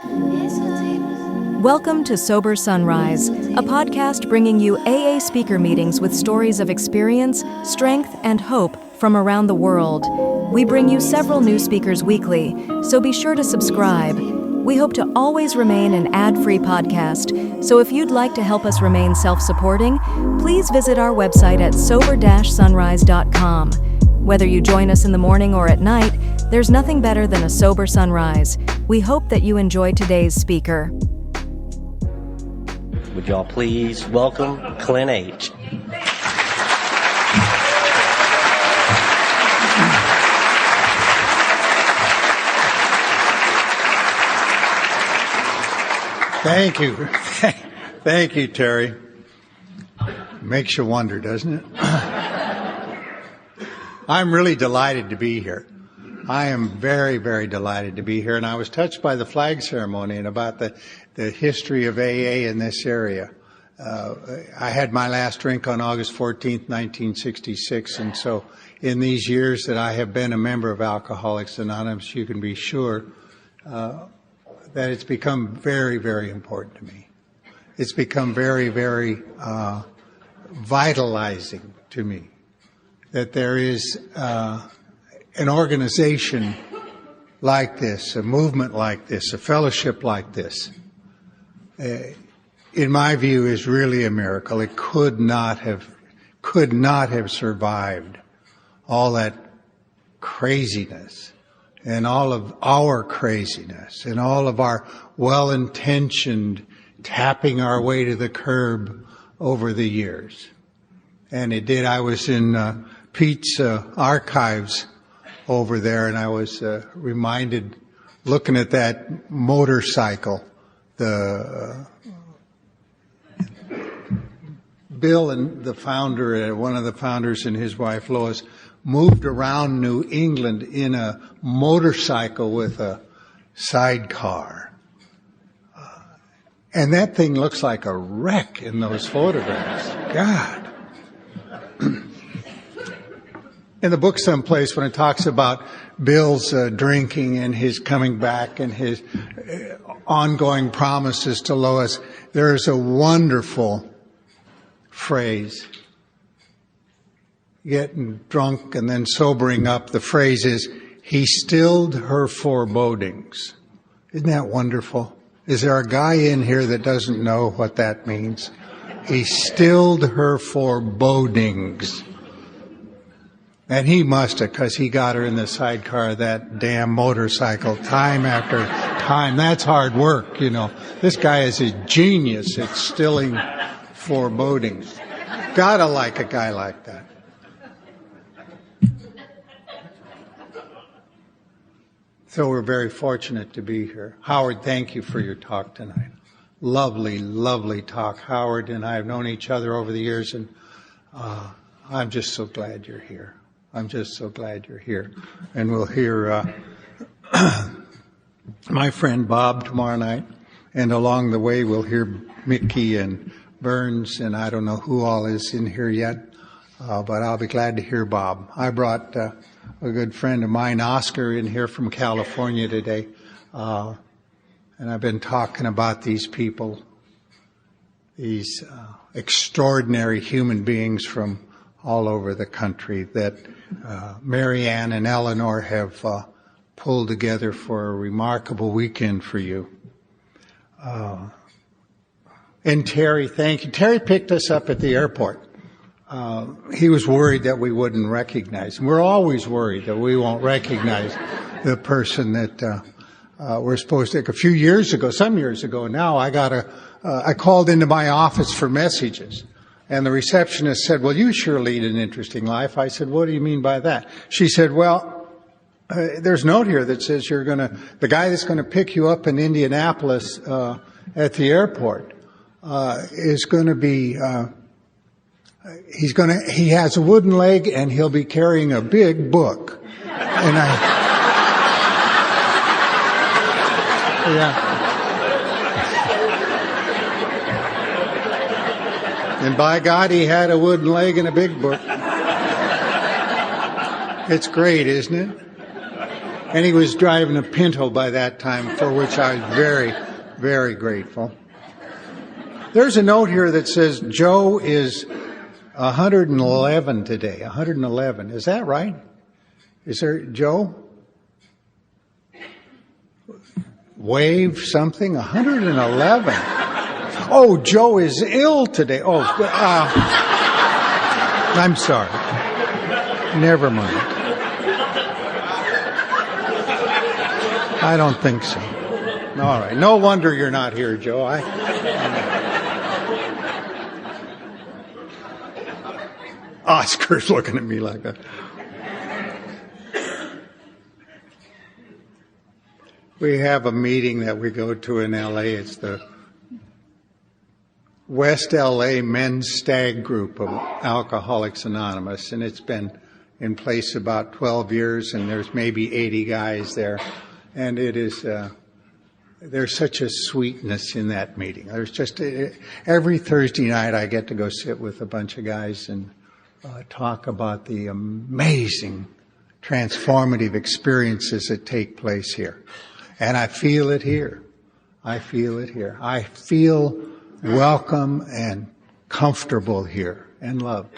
Welcome to Sober Sunrise, a podcast bringing you AA speaker meetings with stories of experience, strength, and hope from around the world. We bring you several new speakers weekly, so be sure to subscribe. We hope to always remain an ad-free podcast, so if you'd like to help us remain self-supporting, please visit our website at sober-sunrise.com. Whether you join us in the morning or at night, there's nothing better than a sober sunrise. We hope that you enjoy today's speaker. Would y'all please welcome Clint H. Thank you. Thank you, Terry. Makes you wonder, doesn't it? I'm really delighted to be here. I am very, very delighted to be here. And I was touched by the flag ceremony and about the history of AA in this area. I had my last drink on August 14th, 1966. And so in these years that I have been a member of Alcoholics Anonymous, you can be sure that it's become very, very important to me. It's become very, very vitalizing to me that there is an organization like this, a movement like this, a fellowship like this. In my view, is really a miracle. It could not have survived all that craziness and all of our craziness and all of our well-intentioned tapping our way to the curb over the years. And it did. I was in Pete's archives over there, and I was reminded, looking at that motorcycle, Bill and the founder, one of the founders and his wife Lois, moved around New England in a motorcycle with a sidecar. And that thing looks like a wreck in those photographs. God. In the book someplace, when it talks about Bill's drinking and his coming back and his ongoing promises to Lois, there is a wonderful phrase. Getting drunk and then sobering up, the phrase is, he stilled her forebodings. Isn't that wonderful? Is there a guy in here that doesn't know what that means? He stilled her forebodings. And he must have, because he got her in the sidecar of that damn motorcycle time after time. That's hard work, you know. This guy is a genius at stilling forebodings. Gotta like a guy like that. So we're very fortunate to be here. Howard, thank you for your talk tonight. Lovely, lovely talk. Howard and I have known each other over the years, and I'm just so glad you're here. I'm just so glad you're here. And we'll hear my friend Bob tomorrow night. And along the way, we'll hear Mickey and Burns, and I don't know who all is in here yet, but I'll be glad to hear Bob. I brought a good friend of mine, Oscar, in here from California today. And I've been talking about these people, these extraordinary human beings from all over the country that Marianne and Eleanor have pulled together for a remarkable weekend for you. And Terry, thank you. Terry picked us up at the airport. He was worried that we wouldn't recognize him. We're always worried that we won't recognize the person that we're supposed to. Some years ago now, I called into my office for messages. And the receptionist said, well, you sure lead an interesting life. I said, what do you mean by that? She said, well, there's a note here that says the guy that's going to pick you up in Indianapolis at the airport is going to be, he has a wooden leg and he'll be carrying a big book. And yeah. And by God, he had a wooden leg and a big book. It's great, isn't it? And he was driving a Pinto by that time, for which I was very, very grateful. There's a note here that says Joe is 111 today. 111. Is that right? Is there, Joe? Wave something? 111. Oh, Joe is ill today. Oh, I'm sorry. Never mind. I don't think so. All right. No wonder you're not here, Joe. Oscar's looking at me like that. We have a meeting that we go to in LA. It's the West LA Men's Stag Group of Alcoholics Anonymous, and it's been in place about 12 years, and there's maybe 80 guys there. And it is, there's such a sweetness in that meeting. There's just, every Thursday night I get to go sit with a bunch of guys and talk about the amazing transformative experiences that take place here. And I feel it here. I feel it here. I feel welcome and comfortable here and loved.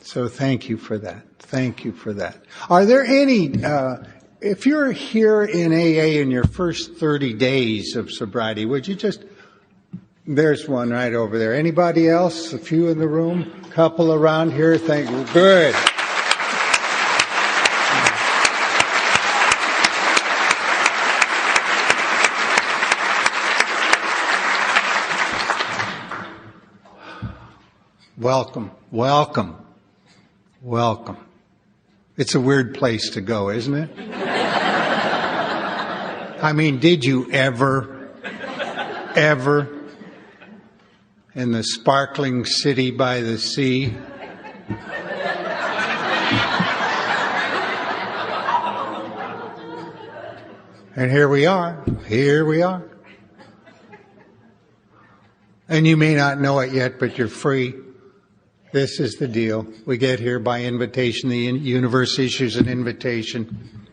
So thank you for that. Thank you for that. Are there any, if you're here in AA in your first 30 days of sobriety, would you just, there's one right over there. Anybody else? A few in the room? Couple around here? Thank you. Good. Welcome, welcome, welcome. It's a weird place to go, isn't it? I mean, did you ever, in the sparkling city by the sea, and here we are. And you may not know it yet, but you're free. This is the deal. We get here by invitation. The universe issues an invitation,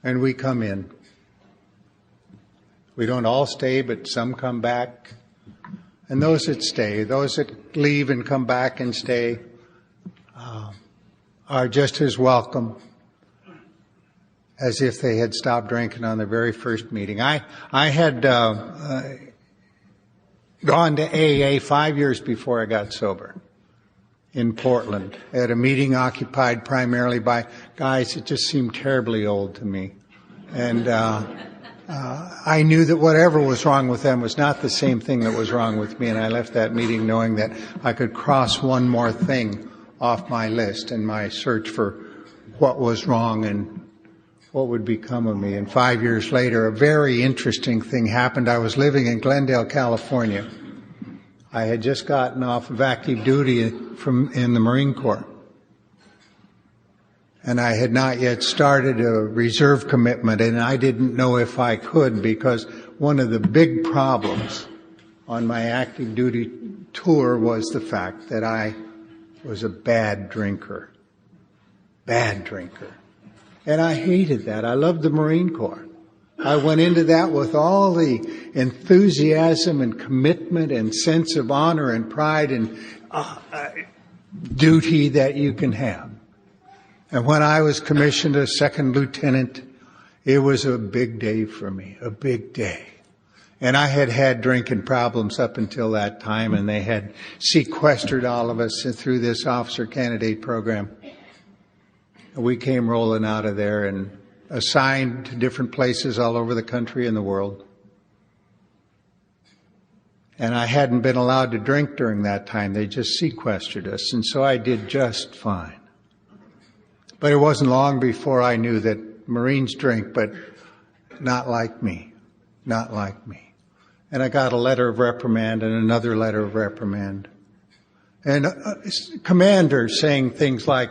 and we come in. We don't all stay, but some come back. And those that stay, those that leave and come back and stay, are just as welcome as if they had stopped drinking on the very first meeting. I had gone to AA 5 years before I got sober. In Portland, at a meeting occupied primarily by guys that just seemed terribly old to me. And I knew that whatever was wrong with them was not the same thing that was wrong with me, and I left that meeting knowing that I could cross one more thing off my list in my search for what was wrong and what would become of me. And 5 years later, a very interesting thing happened. I was living in Glendale, California. I had just gotten off of active duty in the Marine Corps. And I had not yet started a reserve commitment, and I didn't know if I could, because one of the big problems on my active duty tour was the fact that I was a bad drinker. Bad drinker. And I hated that. I loved the Marine Corps. I went into that with all the enthusiasm and commitment and sense of honor and pride and duty that you can have. And when I was commissioned as second lieutenant, it was a big day for me, a big day. And I had had drinking problems up until that time, and they had sequestered all of us through this officer candidate program. We came rolling out of there and assigned to different places all over the country and the world. And I hadn't been allowed to drink during that time. They just sequestered us, and so I did just fine. But it wasn't long before I knew that Marines drink, but not like me, not like me. And I got a letter of reprimand and another letter of reprimand. And commanders saying things like,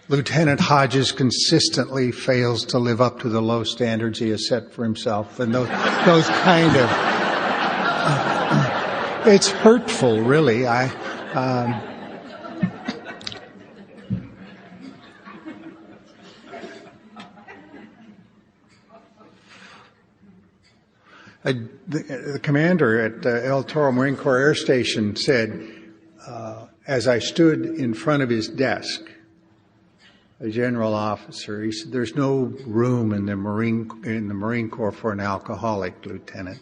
Lieutenant Hodges consistently fails to live up to the low standards he has set for himself, and those kind of, it's hurtful, really. The commander at El Toro Marine Corps Air Station said, as I stood in front of his desk, a general officer, he said, "There's no room in the Marine Corps for an alcoholic, Lieutenant."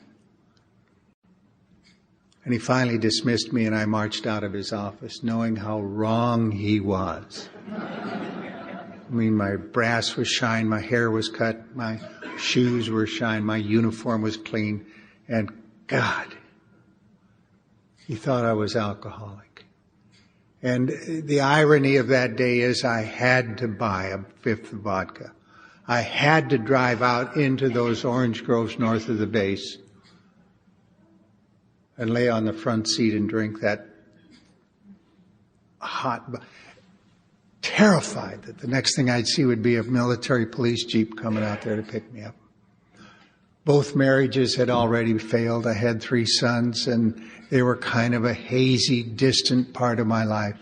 And he finally dismissed me, and I marched out of his office knowing how wrong he was. I mean, my brass was shined, my hair was cut, my shoes were shined, my uniform was clean, and God, he thought I was alcoholic. And the irony of that day is I had to buy a fifth of vodka. I had to drive out into those orange groves north of the base and lay on the front seat and drink that hot, terrified that the next thing I'd see would be a military police jeep coming out there to pick me up. Both marriages had already failed. I had 3 sons, and they were kind of a hazy, distant part of my life.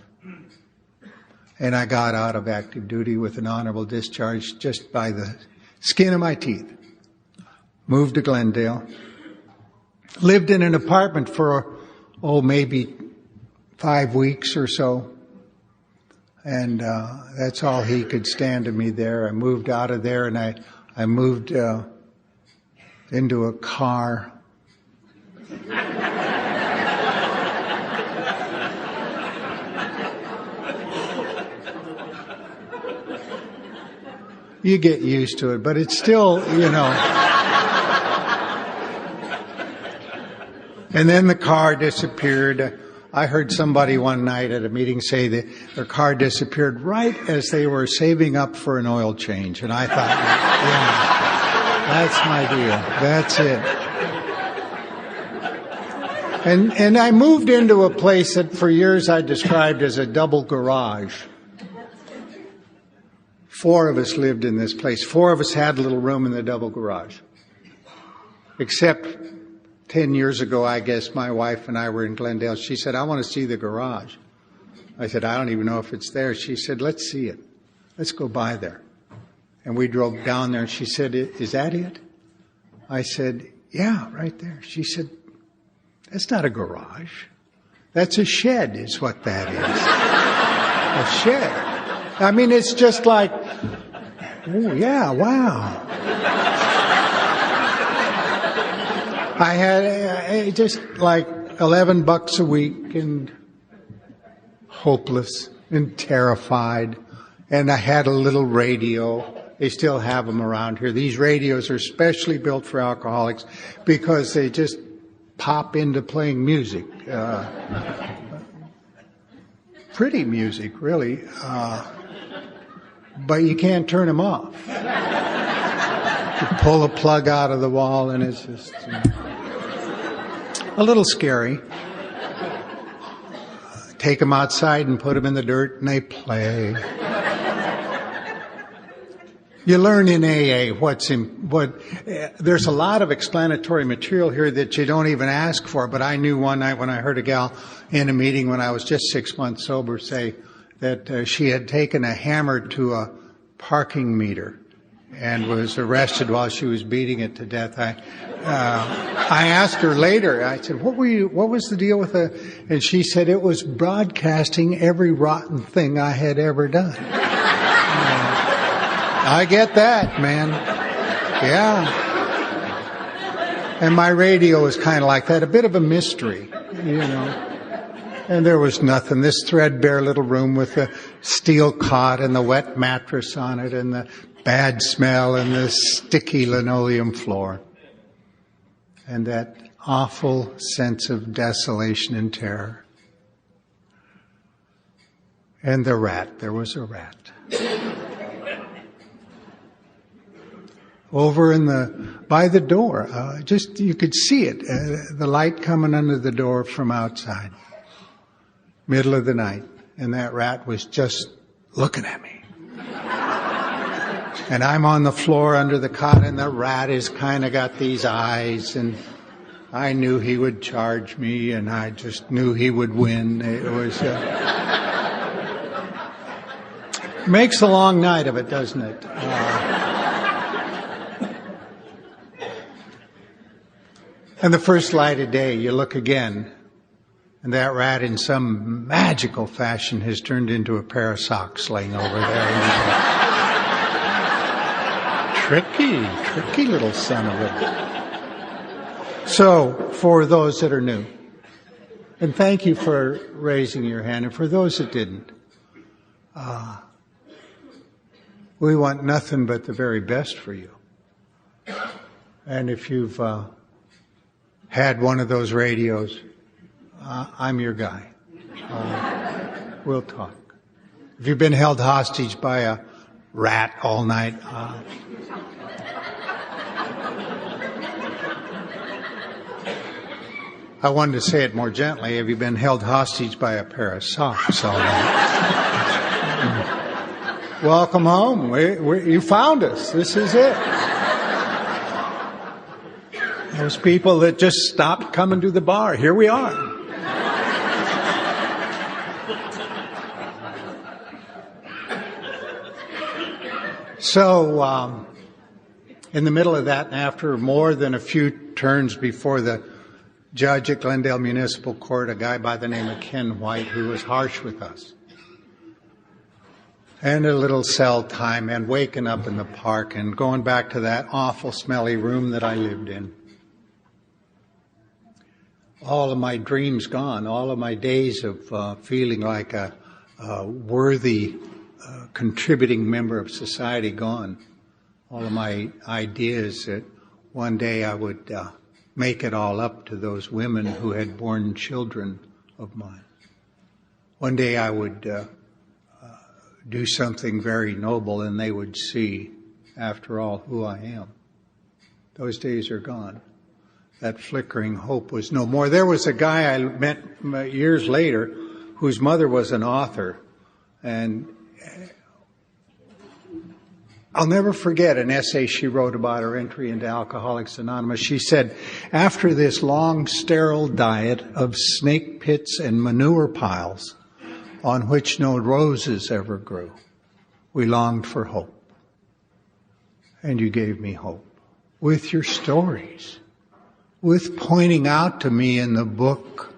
And I got out of active duty with an honorable discharge just by the skin of my teeth. Moved to Glendale. Lived in an apartment for, maybe 5 weeks or so. And that's all he could stand of me there. I moved out of there, and I moved into a car. You get used to it, but it's still, And then the car disappeared. I heard somebody one night at a meeting say that their car disappeared right as they were saving up for an oil change. And I thought, yeah, that's my deal. That's it. And I moved into a place that for years I described as a double garage. 4 of us lived in this place. 4 of us had a little room in the double garage. Except 10 years ago, I guess, my wife and I were in Glendale. She said, "I want to see the garage." I said, "I don't even know if it's there." She said, "Let's see it. Let's go by there." And we drove down there, and she said, "Is that it?" I said, "Yeah, right there." She said, "That's not a garage. That's a shed is what that is." A shed. I mean, it's just like, oh, yeah, wow. I had just like $11 a week and hopeless and terrified. And I had a little radio. They still have them around here. These radios are specially built for alcoholics because they just pop into playing music. Pretty music, really. But you can't turn them off. You pull a plug out of the wall and it's just a little scary. Take them outside and put them in the dirt and they play. You learn in AA there's a lot of explanatory material here that you don't even ask for, but I knew one night when I heard a gal in a meeting when I was just 6 months sober say that she had taken a hammer to a parking meter and was arrested while she was beating it to death. I asked her later, I said, what was the deal with it? And she said it was broadcasting every rotten thing I had ever done. I get that, man. Yeah. And my radio is kind of like that, a bit of a mystery, And there was nothing. This threadbare little room with the steel cot and the wet mattress on it and the bad smell and the sticky linoleum floor. And that awful sense of desolation and terror. And the rat. There was a rat. Over by the door. You could see it. The light coming under the door from outside. Middle of the night, and that rat was just looking at me. And I'm on the floor under the cot, and the rat has kind of got these eyes, and I knew he would charge me, and I just knew he would win. It was makes a long night of it, doesn't it? And the first light of day, you look again, and that rat in some magical fashion has turned into a pair of socks laying over there. Tricky little son of a... So, for those that are new, and thank you for raising your hand, and for those that didn't, we want nothing but the very best for you. And if you've had one of those radios, I'm your guy. We'll talk. If you've been held hostage by a rat all night, I wanted to say it more gently. Have you been held hostage by a pair of socks all night? Welcome home. You found us. This is it. Those people that just stopped coming to the bar. Here we are. So, in the middle of that, and after more than a few turns before the judge at Glendale Municipal Court, a guy by the name of Ken White, who was harsh with us, and a little cell time, and waking up in the park, and going back to that awful smelly room that I lived in. All of my dreams gone, all of my days of feeling like a worthy, contributing member of society gone. All of my ideas that one day I would make it all up to those women who had borne children of mine. One day I would do something very noble and they would see, after all, who I am. Those days are gone. That flickering hope was no more. There was a guy I met years later whose mother was an author, and I'll never forget an essay she wrote about her entry into Alcoholics Anonymous. She said, after this long, sterile diet of snake pits and manure piles on which no roses ever grew, we longed for hope. And you gave me hope with your stories, with pointing out to me in the book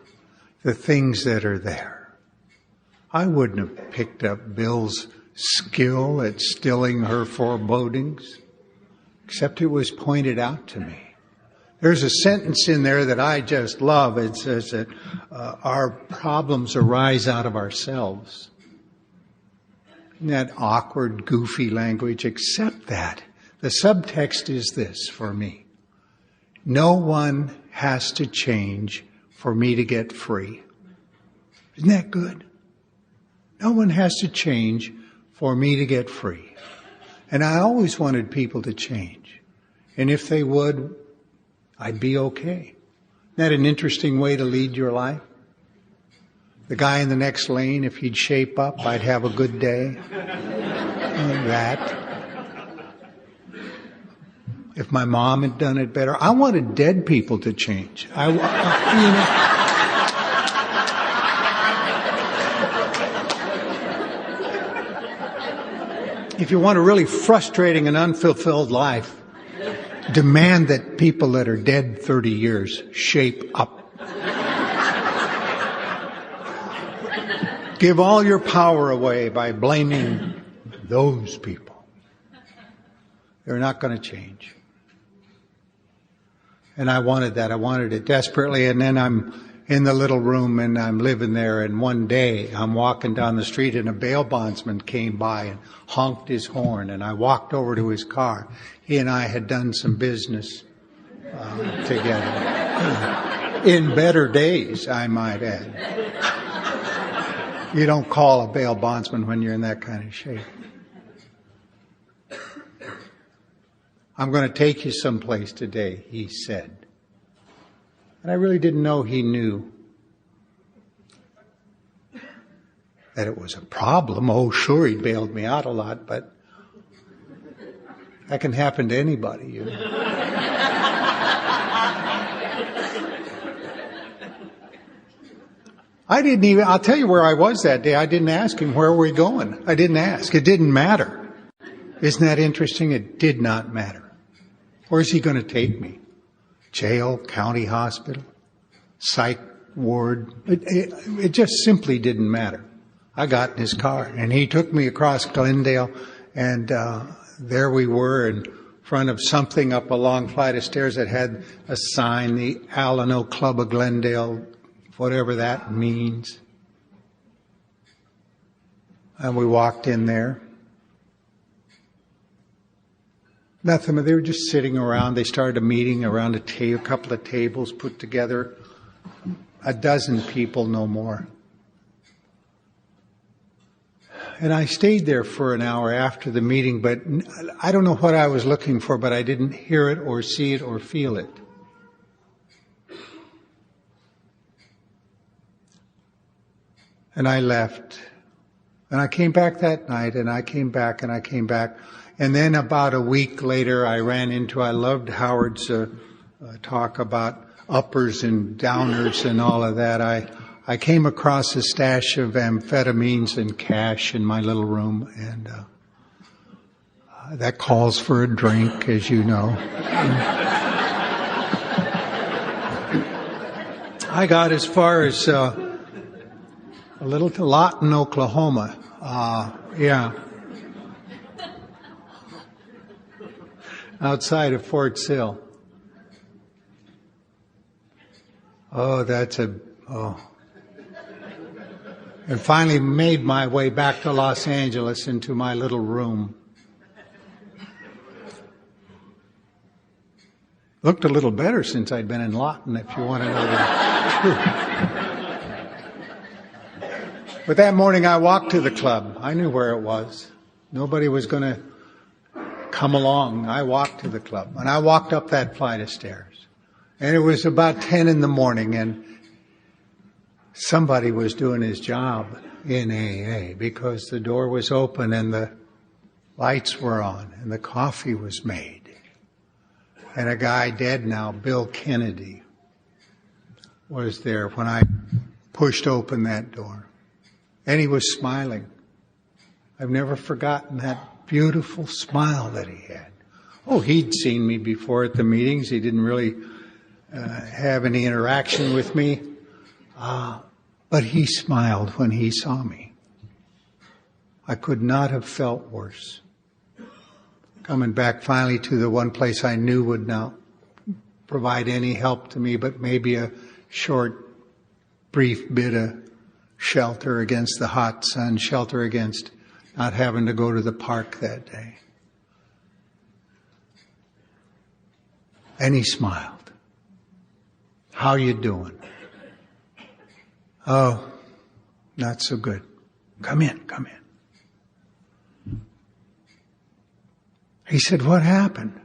the things that are there. I wouldn't have picked up Bill's skill at stilling her forebodings, except it was pointed out to me. There's a sentence in there that I just love. It says that our problems arise out of ourselves. Isn't that awkward, goofy language? Accept that. The subtext is this for me. No one has to change for me to get free. Isn't that good? No one has to change for me to get free. And I always wanted people to change. And if they would, I'd be okay. Isn't that an interesting way to lead your life? The guy in the next lane, if he'd shape up, I'd have a good day. And that. If my mom had done it better. I wanted dead people to change. If you want a really frustrating and unfulfilled life, demand that people that are dead 30 years shape up. Give all your power away by blaming those people. They're not going to change. And I wanted that. I wanted it desperately. And then I'm in the little room and I'm living there. And one day I'm walking down the street and a bail bondsman came by and honked his horn. And I walked over to his car. He and I had done some business together. In better days, I might add. You don't call a bail bondsman when you're in that kind of shape. I'm going to take you someplace today, he said. And I really didn't know he knew that it was a problem. Oh, sure, he bailed me out a lot, but that can happen to anybody, you know. I'll tell you where I was that day. I didn't ask him, where were we going? I didn't ask. It didn't matter. Isn't that interesting? It did not matter. Where's he going to take me? jail, county hospital, psych ward. It just simply didn't matter. I got in his car, and he took me across Glendale, and there we were in front of something up a long flight of stairs that had a sign, the Alano Club of Glendale, whatever that means. And we walked in there. Nothing, they were just sitting around. They started a meeting around a couple of tables put together. A dozen people, no more. And I stayed there for an hour after the meeting, but I don't know what I was looking for, but I didn't hear it or see it or feel it. And I left. And I came back that night, and I came back, and I came back. And then about a week later, I loved Howard's talk about uppers and downers and all of that. I came across a stash of amphetamines and cash in my little room, and that calls for a drink, as you know. I got as far as a little to Lawton, Oklahoma. Outside of Fort Sill. And finally made my way back to Los Angeles into my little room. Looked a little better since I'd been in Lawton, if you want to know the truth. But that morning I walked to the club. I knew where it was. Nobody was going to come along. I walked to the club, and I walked up that flight of stairs. And it was about 10 in the morning, and somebody was doing his job in AA, because the door was open and the lights were on and the coffee was made. And a guy dead now, Bill Kennedy, was there when I pushed open that door. And he was smiling. I've never forgotten that beautiful smile that he had. Oh, he'd seen me before at the meetings. He didn't really have any interaction with me. But he smiled when he saw me. I could not have felt worse. Coming back finally to the one place I knew would not provide any help to me, but maybe a short, brief bit of shelter against the hot sun, shelter against not having to go to the park that day. And he smiled. How you doing? Oh, not so good. Come in. He said, what happened?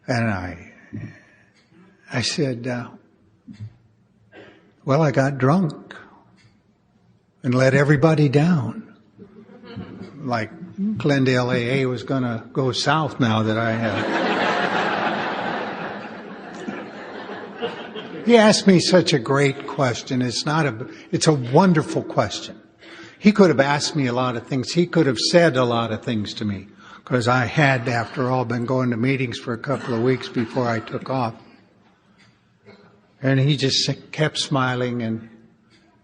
And I said, well, I got drunk and let everybody down. Like Glendale AA was going to go south now that I had. He asked me such a great question. It's a wonderful question. He could have asked me a lot of things. He could have said a lot of things to me, because I had, after all, been going to meetings for a couple of weeks before I took off. And he just kept smiling and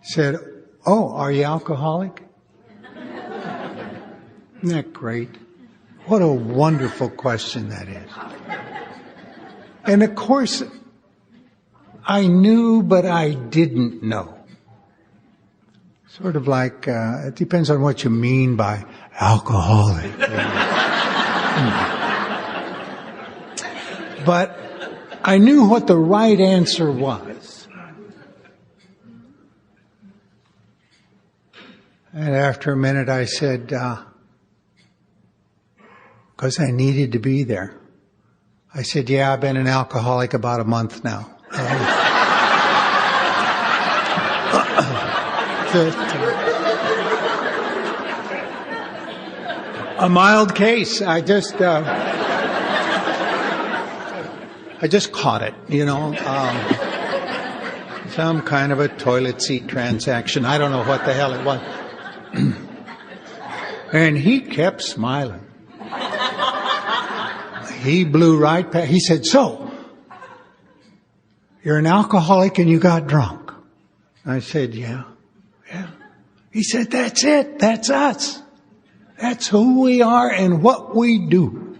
said, oh, are you alcoholic? Isn't that great? What a wonderful question that is. And of course, I knew, but I didn't know. Sort of like, it depends on what you mean by alcoholic. But I knew what the right answer was. And after a minute I said, because I needed to be there. I said, yeah, I've been an alcoholic about a month now. A mild case. I just caught it, some kind of a toilet seat transaction. I don't know what the hell it was. And he kept smiling. He blew right past. He said, so, you're an alcoholic and you got drunk. I said, yeah. He said, that's it. That's us. That's who we are and what we do.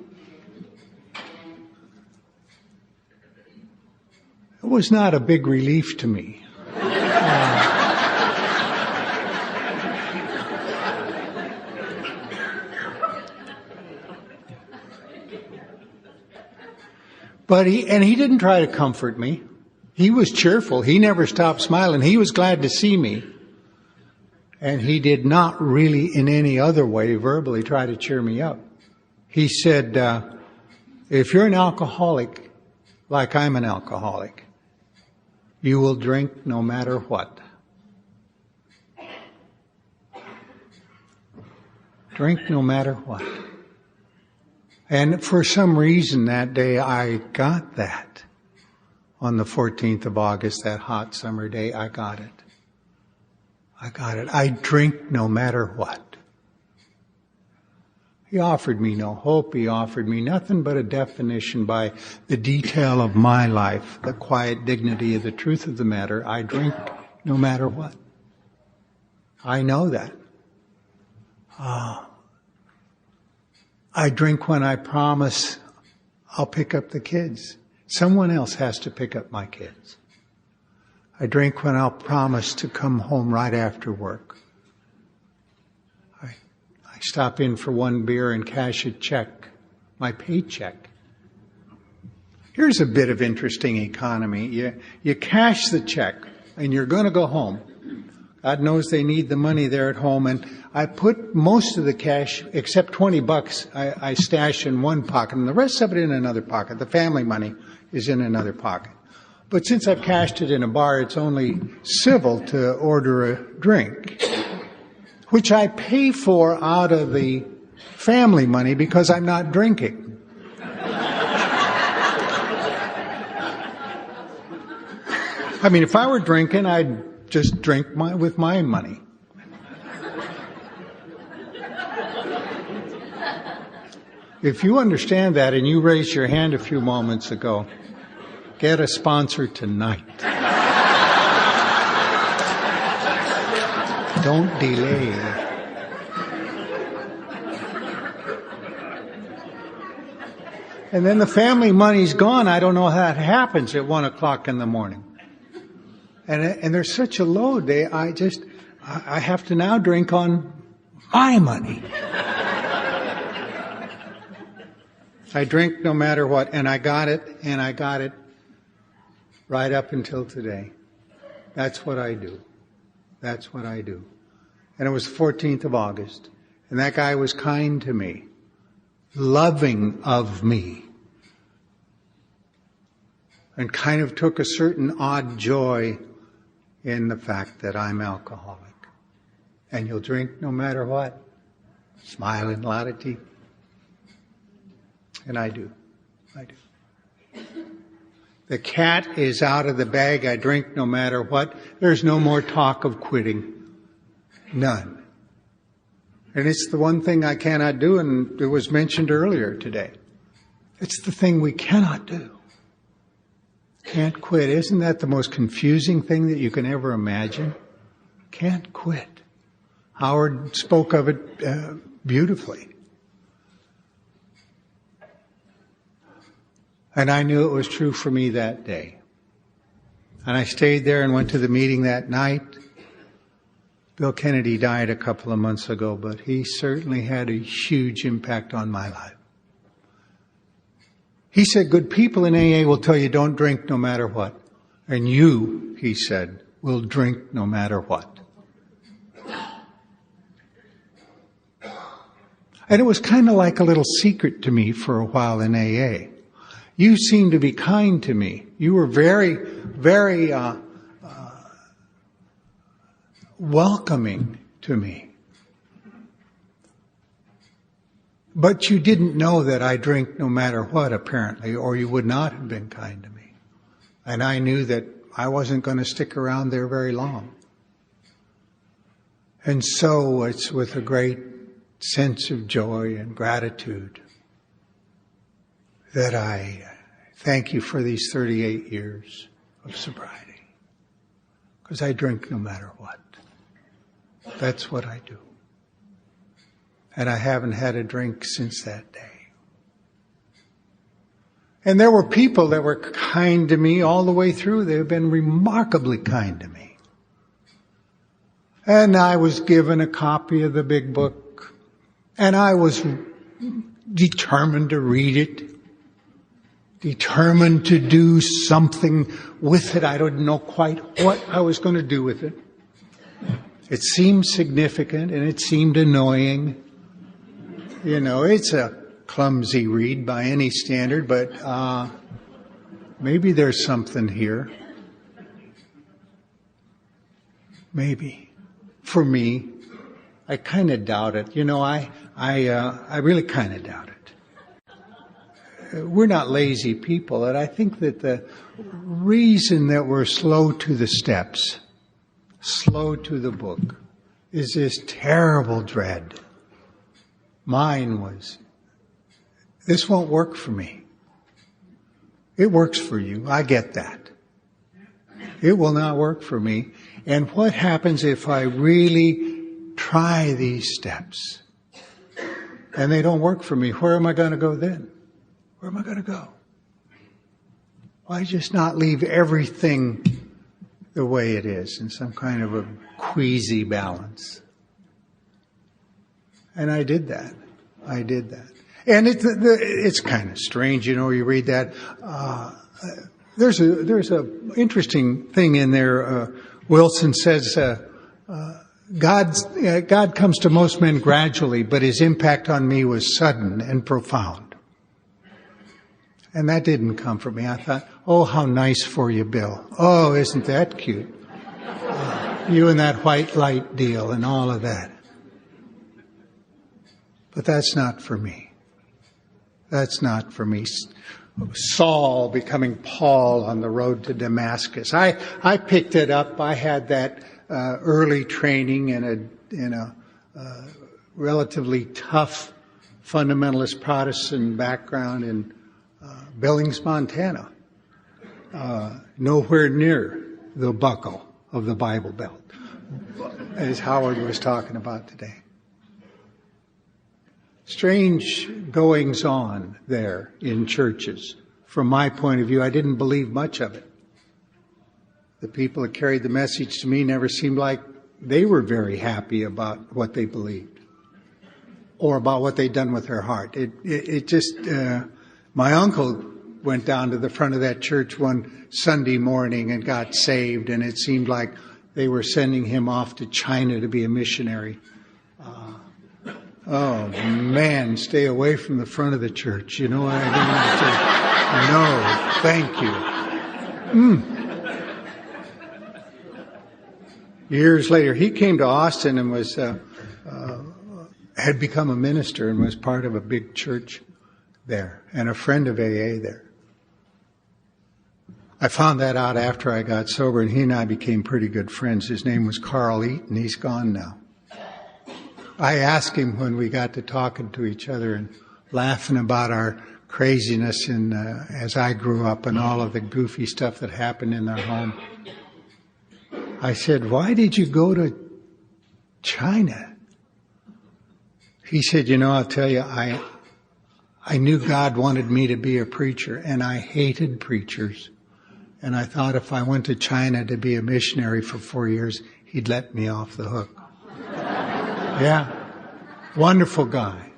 It was not a big relief to me. But he didn't try to comfort me. He was cheerful. He never stopped smiling. He was glad to see me. And he did not really in any other way verbally try to cheer me up. He said, if you're an alcoholic, like I'm an alcoholic, you will drink no matter what. Drink no matter what. And for some reason that day I got that. On the 14th of August, that hot summer day, I got it. I drink no matter what. He offered me no hope. He offered me nothing but a definition by the detail of my life, the quiet dignity of the truth of the matter. I drink no matter what. I know that. I drink when I promise I'll pick up the kids. Someone else has to pick up my kids. I drink when I'll promise to come home right after work. I stop in for one beer and cash a check, my paycheck. Here's a bit of interesting economy. You cash the check and you're going to go home. God knows they need the money there at home, and I put most of the cash, except $20, I stash in one pocket, and the rest of it in another pocket. The family money is in another pocket. But since I've cashed it in a bar, it's only civil to order a drink, which I pay for out of the family money because I'm not drinking. I mean, if I were drinking, I'd just drink with my money. If you understand that and you raised your hand a few moments ago, get a sponsor tonight. Don't delay. And then the family money's gone. I don't know how that happens at 1 o'clock in the morning. And there's such a load. I have to now drink on my money. I drink no matter what, and I got it right up until today. That's what I do. That's what I do. And it was the 14th of August, and that guy was kind to me, loving of me, and kind of took a certain odd joy in the fact that I'm alcoholic. And you'll drink no matter what. Smiling, a lot of teeth. And I do. The cat is out of the bag. I drink no matter what. There's no more talk of quitting. None. And it's the one thing I cannot do, and it was mentioned earlier today. It's the thing we cannot do. Can't quit. Isn't that the most confusing thing that you can ever imagine? Can't quit. Howard spoke of it beautifully. And I knew it was true for me that day. And I stayed there and went to the meeting that night. Bill Kennedy died a couple of months ago, but he certainly had a huge impact on my life. He said, good people in AA will tell you don't drink no matter what. And you, he said, will drink no matter what. And it was kind of like a little secret to me for a while in AA. You seemed to be kind to me. You were very, very welcoming to me. But you didn't know that I drink no matter what, apparently, or you would not have been kind to me. And I knew that I wasn't going to stick around there very long. And so it's with a great sense of joy and gratitude that I thank you for these 38 years of sobriety. Because I drink no matter what. That's what I do. And I haven't had a drink since that day. And there were people that were kind to me all the way through. They've been remarkably kind to me. And I was given a copy of the big book. And I was determined to read it. Determined to do something with it. I didn't know quite what I was going to do with it. It seemed significant and it seemed annoying. You know, it's a clumsy read by any standard, but maybe there's something here. Maybe. For me, I kind of doubt it. You know, I really kind of doubt it. We're not lazy people, and I think that the reason that we're slow to the steps, slow to the book, is this terrible dread. Mine was, this won't work for me. It works for you. I get that. It will not work for me. And what happens if I really try these steps and they don't work for me? Where am I going to go then? Where am I going to go? Why just not leave everything the way it is in some kind of a queasy balance? And I did that. I did that. And it's kind of strange, you know, you read that. There's a interesting thing in there. Wilson says, God comes to most men gradually, but his impact on me was sudden and profound. And that didn't comfort me. I thought, oh, how nice for you, Bill. Oh, isn't that cute? You and that white light deal and all of that. But that's not for me. That's not for me. Saul becoming Paul on the road to Damascus. I picked it up. I had that early training in a relatively tough fundamentalist Protestant background in Billings, Montana. Nowhere near the buckle of the Bible Belt, as Howard was talking about today. Strange goings on there in churches. From my point of view, I didn't believe much of it. The people that carried the message to me never seemed like they were very happy about what they believed or about what they'd done with their heart. It just, my uncle went down to the front of that church one Sunday morning and got saved, and it seemed like they were sending him off to China to be a missionary. Oh, man, stay away from the front of the church. You know what I mean? No, thank you. Years later, he came to Austin and was had become a minister and was part of a big church there and a friend of AA there. I found that out after I got sober, and he and I became pretty good friends. His name was Carl Eaton. He's gone now. I asked him when we got to talking to each other and laughing about our craziness and as I grew up and all of the goofy stuff that happened in our home. I said, why did you go to China? He said, you know, I'll tell you, I knew God wanted me to be a preacher, and I hated preachers. And I thought if I went to China to be a missionary for 4 years, he'd let me off the hook. Yeah. Wonderful guy.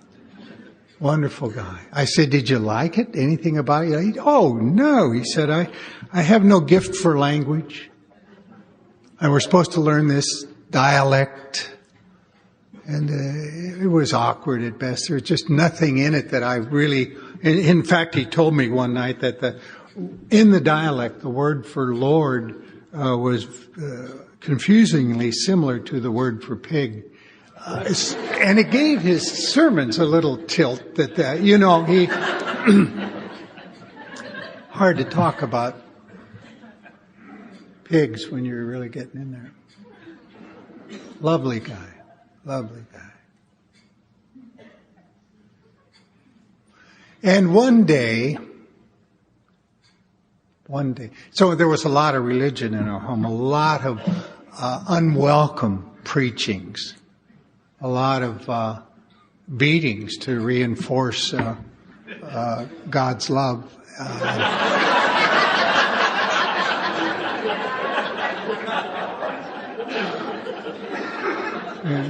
Wonderful guy. I said, did you like it? Anything about it? Oh, no. He said, I have no gift for language. And we're supposed to learn this dialect. And it was awkward at best. There was just nothing in it that I really... In fact, he told me one night that in the dialect, the word for Lord was confusingly similar to the word for pig. And it gave his sermons a little tilt that, you know, he... hard to talk about pigs when you're really getting in there. Lovely guy. Lovely guy. And one day, One day. So there was a lot of religion in our home, a lot of unwelcome preachings, a lot of beatings to reinforce God's love.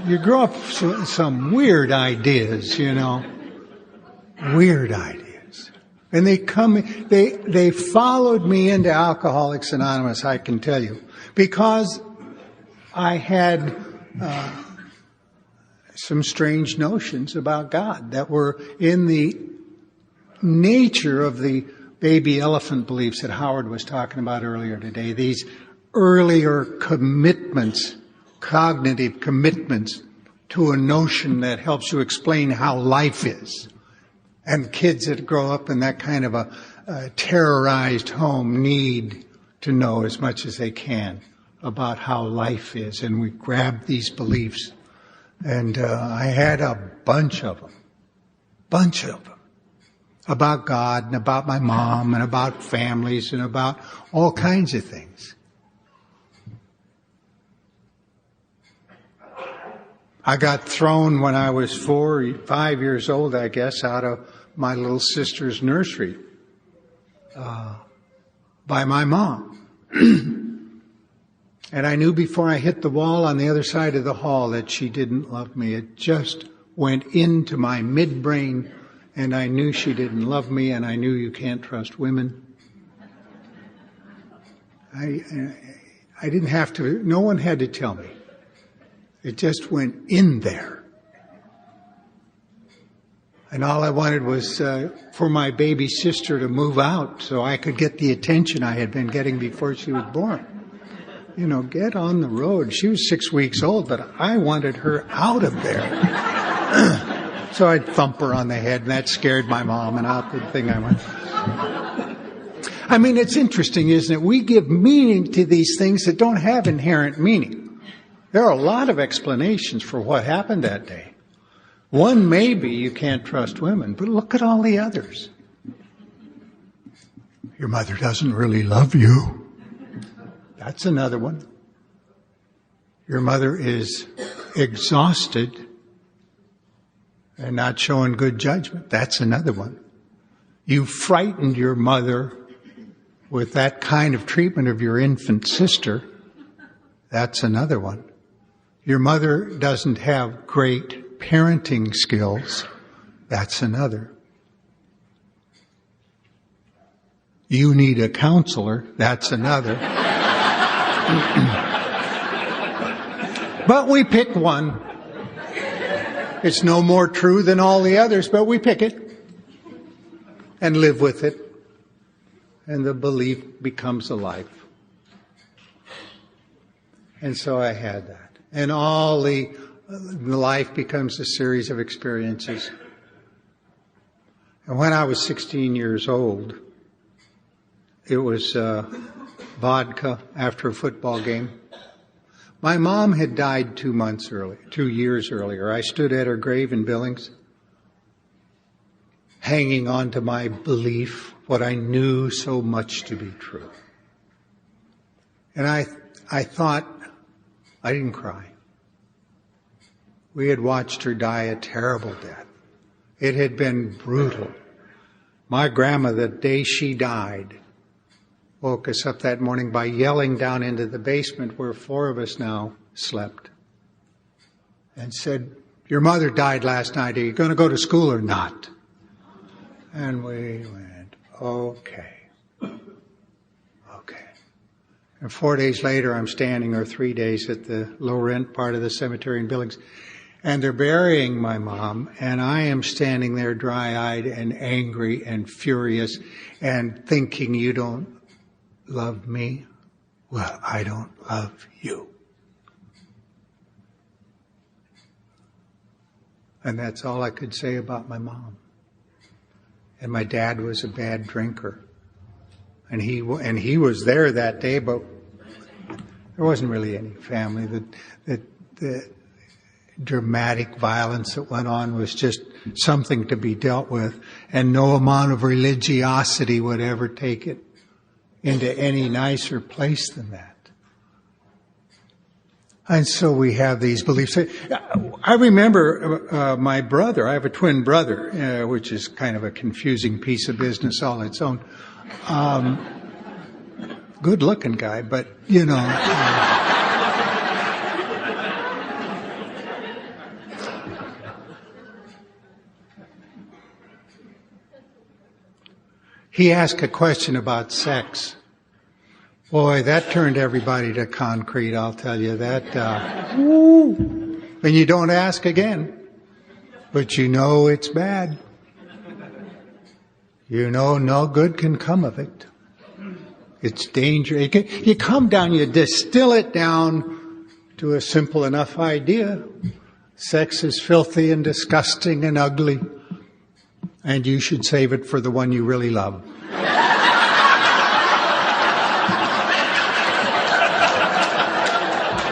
You grow up with some weird ideas, weird ideas. And they followed me into Alcoholics Anonymous, I can tell you, because I had some strange notions about God that were in the nature of the baby elephant beliefs that Howard was talking about earlier today. These earlier commitments, cognitive commitments to a notion that helps you explain how life is. And kids that grow up in that kind of a terrorized home need to know as much as they can about how life is. And we grab these beliefs. And I had a bunch of them. About God and about my mom and about families and about all kinds of things. I got thrown when I was 5 years old, I guess, out of my little sister's nursery by my mom. And I knew before I hit the wall on the other side of the hall that she didn't love me. It just went into my midbrain, and I knew she didn't love me, and I knew you can't trust women. I didn't have to, no one had to tell me. It just went in there. And all I wanted was for my baby sister to move out so I could get the attention I had been getting before she was born. Get on the road. She was 6 weeks old, but I wanted her out of there. So I'd thump her on the head, and that scared my mom, and out the thing I went. I mean, it's interesting, isn't it? We give meaning to these things that don't have inherent meaning. There are a lot of explanations for what happened that day. One may be you can't trust women, but look at all the others. Your mother doesn't really love you. That's another one. Your mother is exhausted and not showing good judgment. That's another one. You frightened your mother with that kind of treatment of your infant sister. That's another one. Your mother doesn't have great parenting skills. That's another. You need a counselor. That's another. But we pick one. It's no more true than all the others, but we pick it and live with it. And the belief becomes a life. And so I had that. And all the life becomes a series of experiences. And when I was 16 years old, it was vodka after a football game. My mom had died 2 years earlier. I stood at her grave in Billings, hanging on to my belief, what I knew so much to be true. And I thought, I didn't cry. We had watched her die a terrible death. It had been brutal. My grandma, the day she died, woke us up that morning by yelling down into the basement where 4 of us now slept and said, "Your mother died last night. Are you going to go to school or not?" And we went, okay. And 4 days later, I'm standing, or 3 days, at the low rent part of the cemetery in Billings, and they're burying my mom, and I am standing there dry-eyed and angry and furious and thinking, you don't love me? Well, I don't love you. And that's all I could say about my mom. And my dad was a bad drinker. And he was there that day, but there wasn't really any family. The dramatic violence that went on was just something to be dealt with, and no amount of religiosity would ever take it into any nicer place than that. And so we have these beliefs. I remember my brother, I have a twin brother, which is kind of a confusing piece of business all its own. Good looking guy, but you know. He asked a question about sex. Boy, that turned everybody to concrete, I'll tell you that. And you don't ask again. But you know it's bad. You know no good can come of it. It's dangerous. You come down, you distill it down to a simple enough idea. Sex is filthy and disgusting and ugly. And you should save it for the one you really love.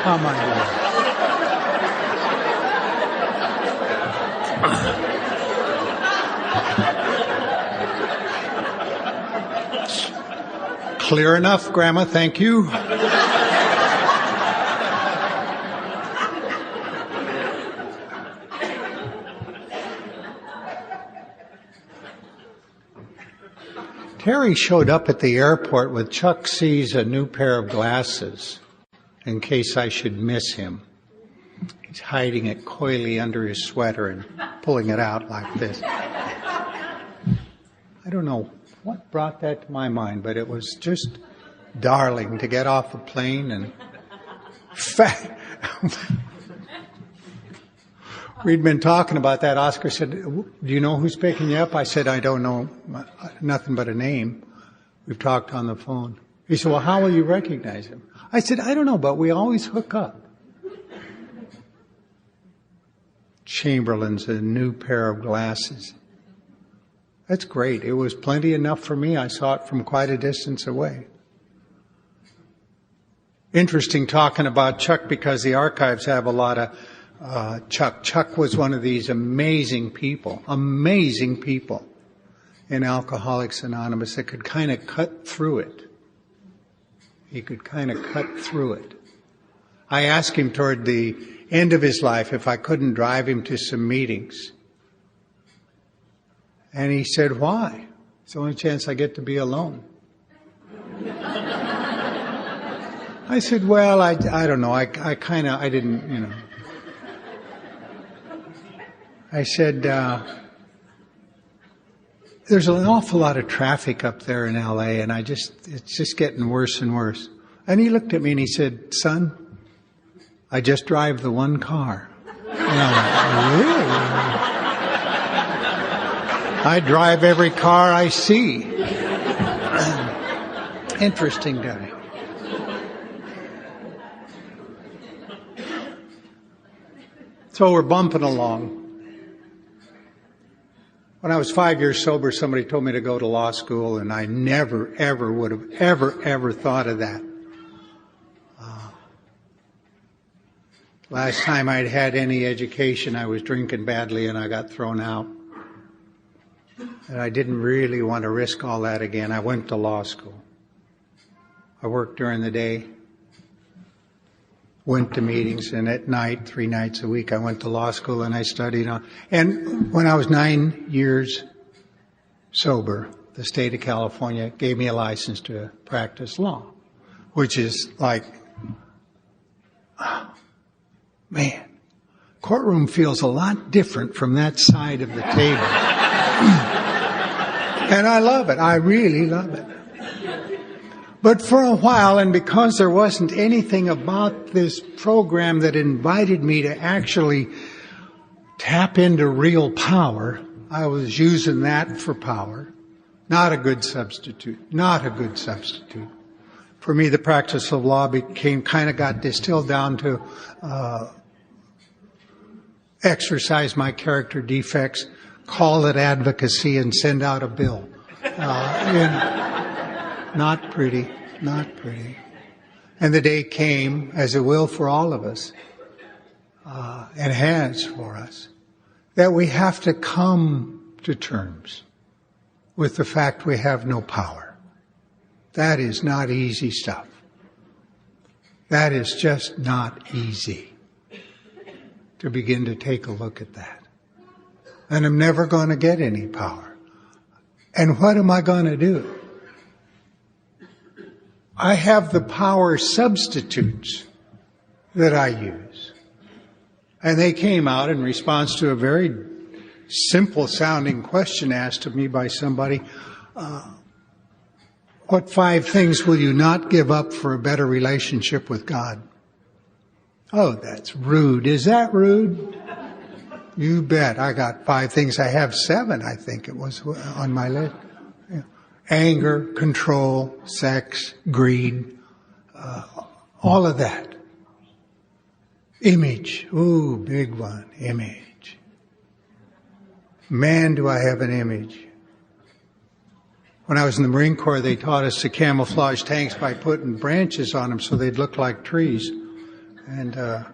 Come on, Lord. Clear enough, Grandma, thank you. Terry showed up at the airport with Chuck sees a new pair of glasses in case I should miss him. He's hiding it coyly under his sweater and pulling it out like this. I don't know what brought that to my mind, but it was just darling to get off a plane and we'd been talking about that. Oscar said, do you know who's picking you up? I said, I don't know nothing but a name. We've talked on the phone. He said, well, how will you recognize him? I said, I don't know, but we always hook up. Chamberlain's a new pair of glasses. That's great. It was plenty enough for me. I saw it from quite a distance away. Interesting talking about Chuck because the archives have a lot of Chuck. Chuck was one of these amazing people in Alcoholics Anonymous that could kind of cut through it. He could kind of cut through it. I asked him toward the end of his life if I couldn't drive him to some meetings. And he said, why? It's the only chance I get to be alone. I said, well, I don't know. I didn't, you know. I said, there's an awful lot of traffic up there in LA, and it's just getting worse and worse. And he looked at me and he said, son, I just drive the one car. And I'm like, really? I drive every car I see. Interesting guy. So we're bumping along. When I was 5 years sober, somebody told me to go to law school, and I never, ever would have ever thought of that. Last time I'd had any education, I was drinking badly and I got thrown out. And I didn't really want to risk all that again. I went to law school. I worked during the day, went to meetings, and at night, 3 nights a week, I went to law school and I studied on. And when I was 9 years sober, the state of California gave me a license to practice law, which is like, man, courtroom feels a lot different from that side of the table. And I love it. I really love it. But for a while, and because there wasn't anything about this program that invited me to actually tap into real power, I was using that for power. Not a good substitute. Not a good substitute. For me, the practice of law got distilled down to exercise my character defects, call it advocacy, and send out a bill. Not pretty, not pretty. And the day came, as it will for all of us, and has for us, that we have to come to terms with the fact we have no power. That is not easy stuff. That is just not easy to begin to take a look at that. And I'm never going to get any power. And what am I going to do? I have the power substitutes that I use. And they came out in response to a very simple sounding question asked of me by somebody. What 5 things will you not give up for a better relationship with God? Oh, that's rude. Is that rude? You bet. I got 5 things. I have 7, I think it was on my list. Yeah. Anger, control, sex, greed, all of that. Image. Ooh, big one. Image. Man, do I have an image. When I was in the Marine Corps, they taught us to camouflage tanks by putting branches on them so they'd look like trees. And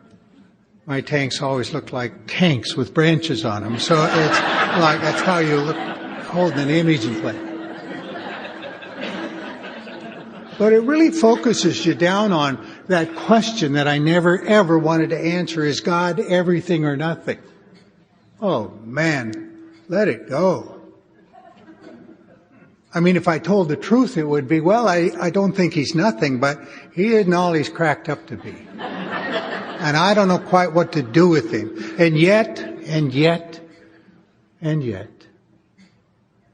my tanks always looked like tanks with branches on them. So it's like that's how you look, holding an image in place. But it really focuses you down on that question that I never ever wanted to answer: is God everything or nothing? Oh man, let it go. I mean, if I told the truth, it would be, well, I don't think he's nothing, but he isn't all he's cracked up to be. And I don't know quite what to do with him. And yet,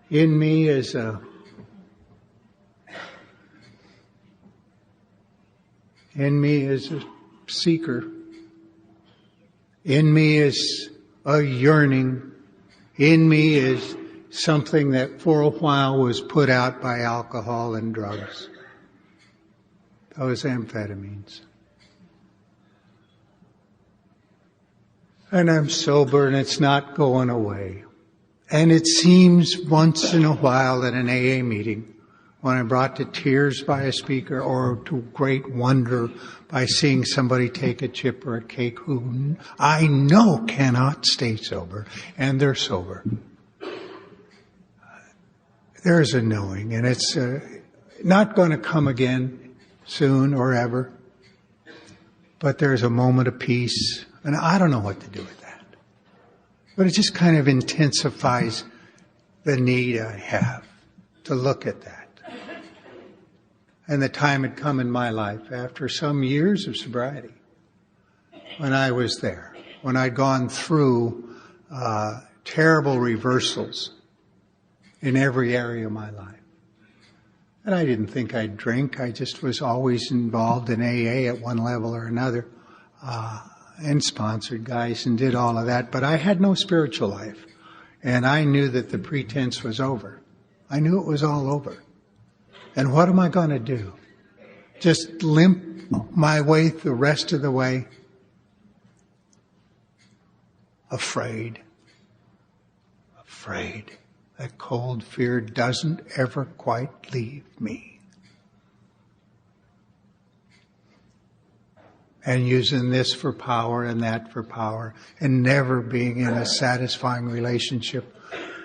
in me is a seeker. In me is a yearning. In me is something that for a while was put out by alcohol and drugs. Those amphetamines. And I'm sober and it's not going away. And it seems once in a while at an AA meeting, when I'm brought to tears by a speaker or to great wonder by seeing somebody take a chip or a cake who I know cannot stay sober, and they're sober. There's a knowing, and it's not going to come again soon or ever. But there's a moment of peace, and I don't know what to do with that. But it just kind of intensifies the need I have to look at that. And the time had come in my life, after some years of sobriety, when I was there, when I'd gone through terrible reversals in every area of my life. And I didn't think I'd drink. I just was always involved in AA at one level or another, and sponsored guys and did all of that. But I had no spiritual life. And I knew that the pretense was over. I knew it was all over. And what am I going to do? Just limp my way the rest of the way? Afraid. That cold fear doesn't ever quite leave me. And using this for power and that for power, and never being in a satisfying relationship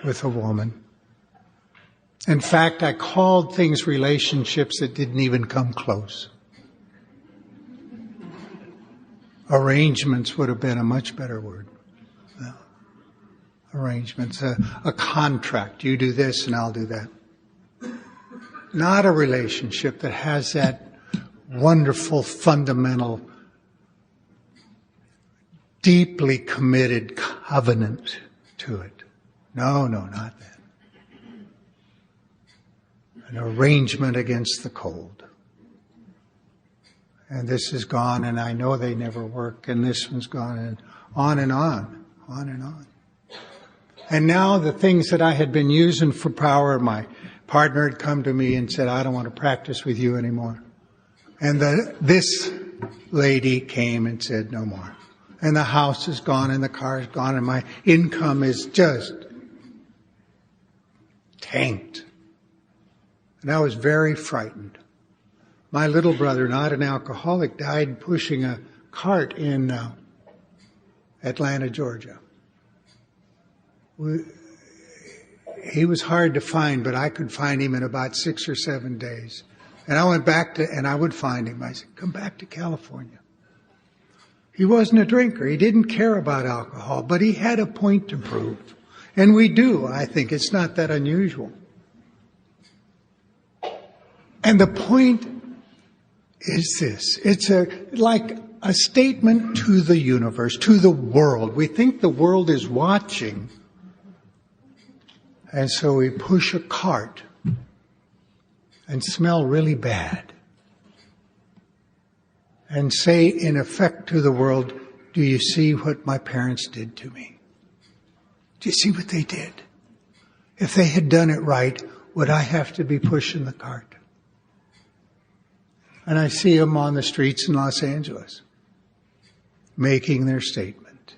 with a woman. In fact, I called things relationships that didn't even come close. Arrangements would have been a much better word. Arrangements, a contract. You do this and I'll do that. Not a relationship that has that wonderful, fundamental, deeply committed covenant to it. No, not that. An arrangement against the cold. And this is gone, and I know they never work, and this one's gone, and on and on. And now the things that I had been using for power, my partner had come to me and said, I don't want to practice with you anymore. And this lady came and said, no more. And the house is gone, and the car is gone, and my income is just tanked. And I was very frightened. My little brother, not an alcoholic, died pushing a cart in Atlanta, Georgia. He was hard to find, but I could find him in about 6 or 7 days. And I went back and I would find him. I said, come back to California. He wasn't a drinker. He didn't care about alcohol, but he had a point to prove. And we do, I think. It's not that unusual. And the point is this. It's like a statement to the universe, to the world. We think the world is watching. And so we push a cart and smell really bad. And say, in effect, to the world, do you see what my parents did to me? Do you see what they did? If they had done it right, would I have to be pushing the cart? And I see them on the streets in Los Angeles, making their statement.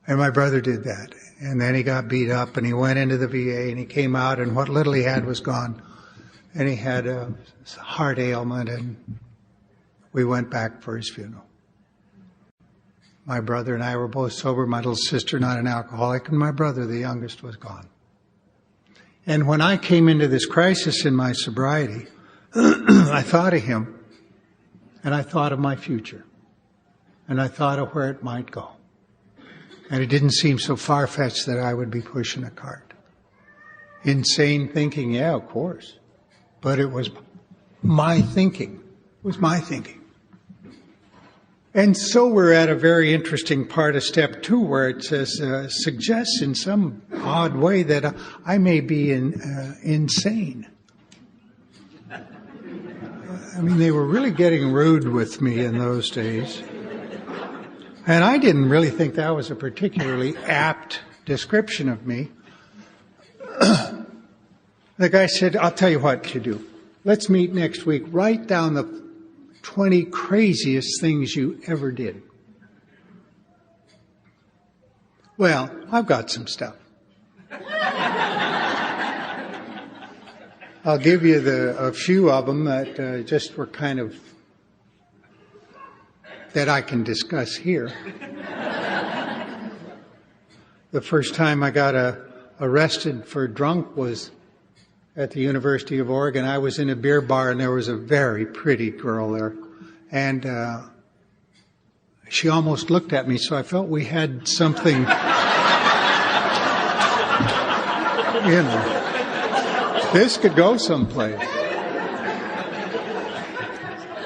And my brother did that. And then he got beat up and he went into the VA and he came out and what little he had was gone. And he had a heart ailment and we went back for his funeral. My brother and I were both sober. My little sister, not an alcoholic, and my brother, the youngest, was gone. And when I came into this crisis in my sobriety, I thought of him, and I thought of my future, and I thought of where it might go. And it didn't seem so far-fetched that I would be pushing a cart. Insane thinking, yeah, of course. But it was my thinking. It was my thinking. And so we're at a very interesting part of step 2 where it says, suggests in some odd way that I may be insane. I mean, they were really getting rude with me in those days. And I didn't really think that was a particularly apt description of me. The guy said, I'll tell you what to do. Let's meet next week. Write down the 20 craziest things you ever did. Well, I've got some stuff. I'll give you a few of them that just were kind of, that I can discuss here. The first time I got arrested for drunk was at the University of Oregon. I was in a beer bar and there was a very pretty girl there. And she almost looked at me, so I felt we had something, you know, this could go someplace.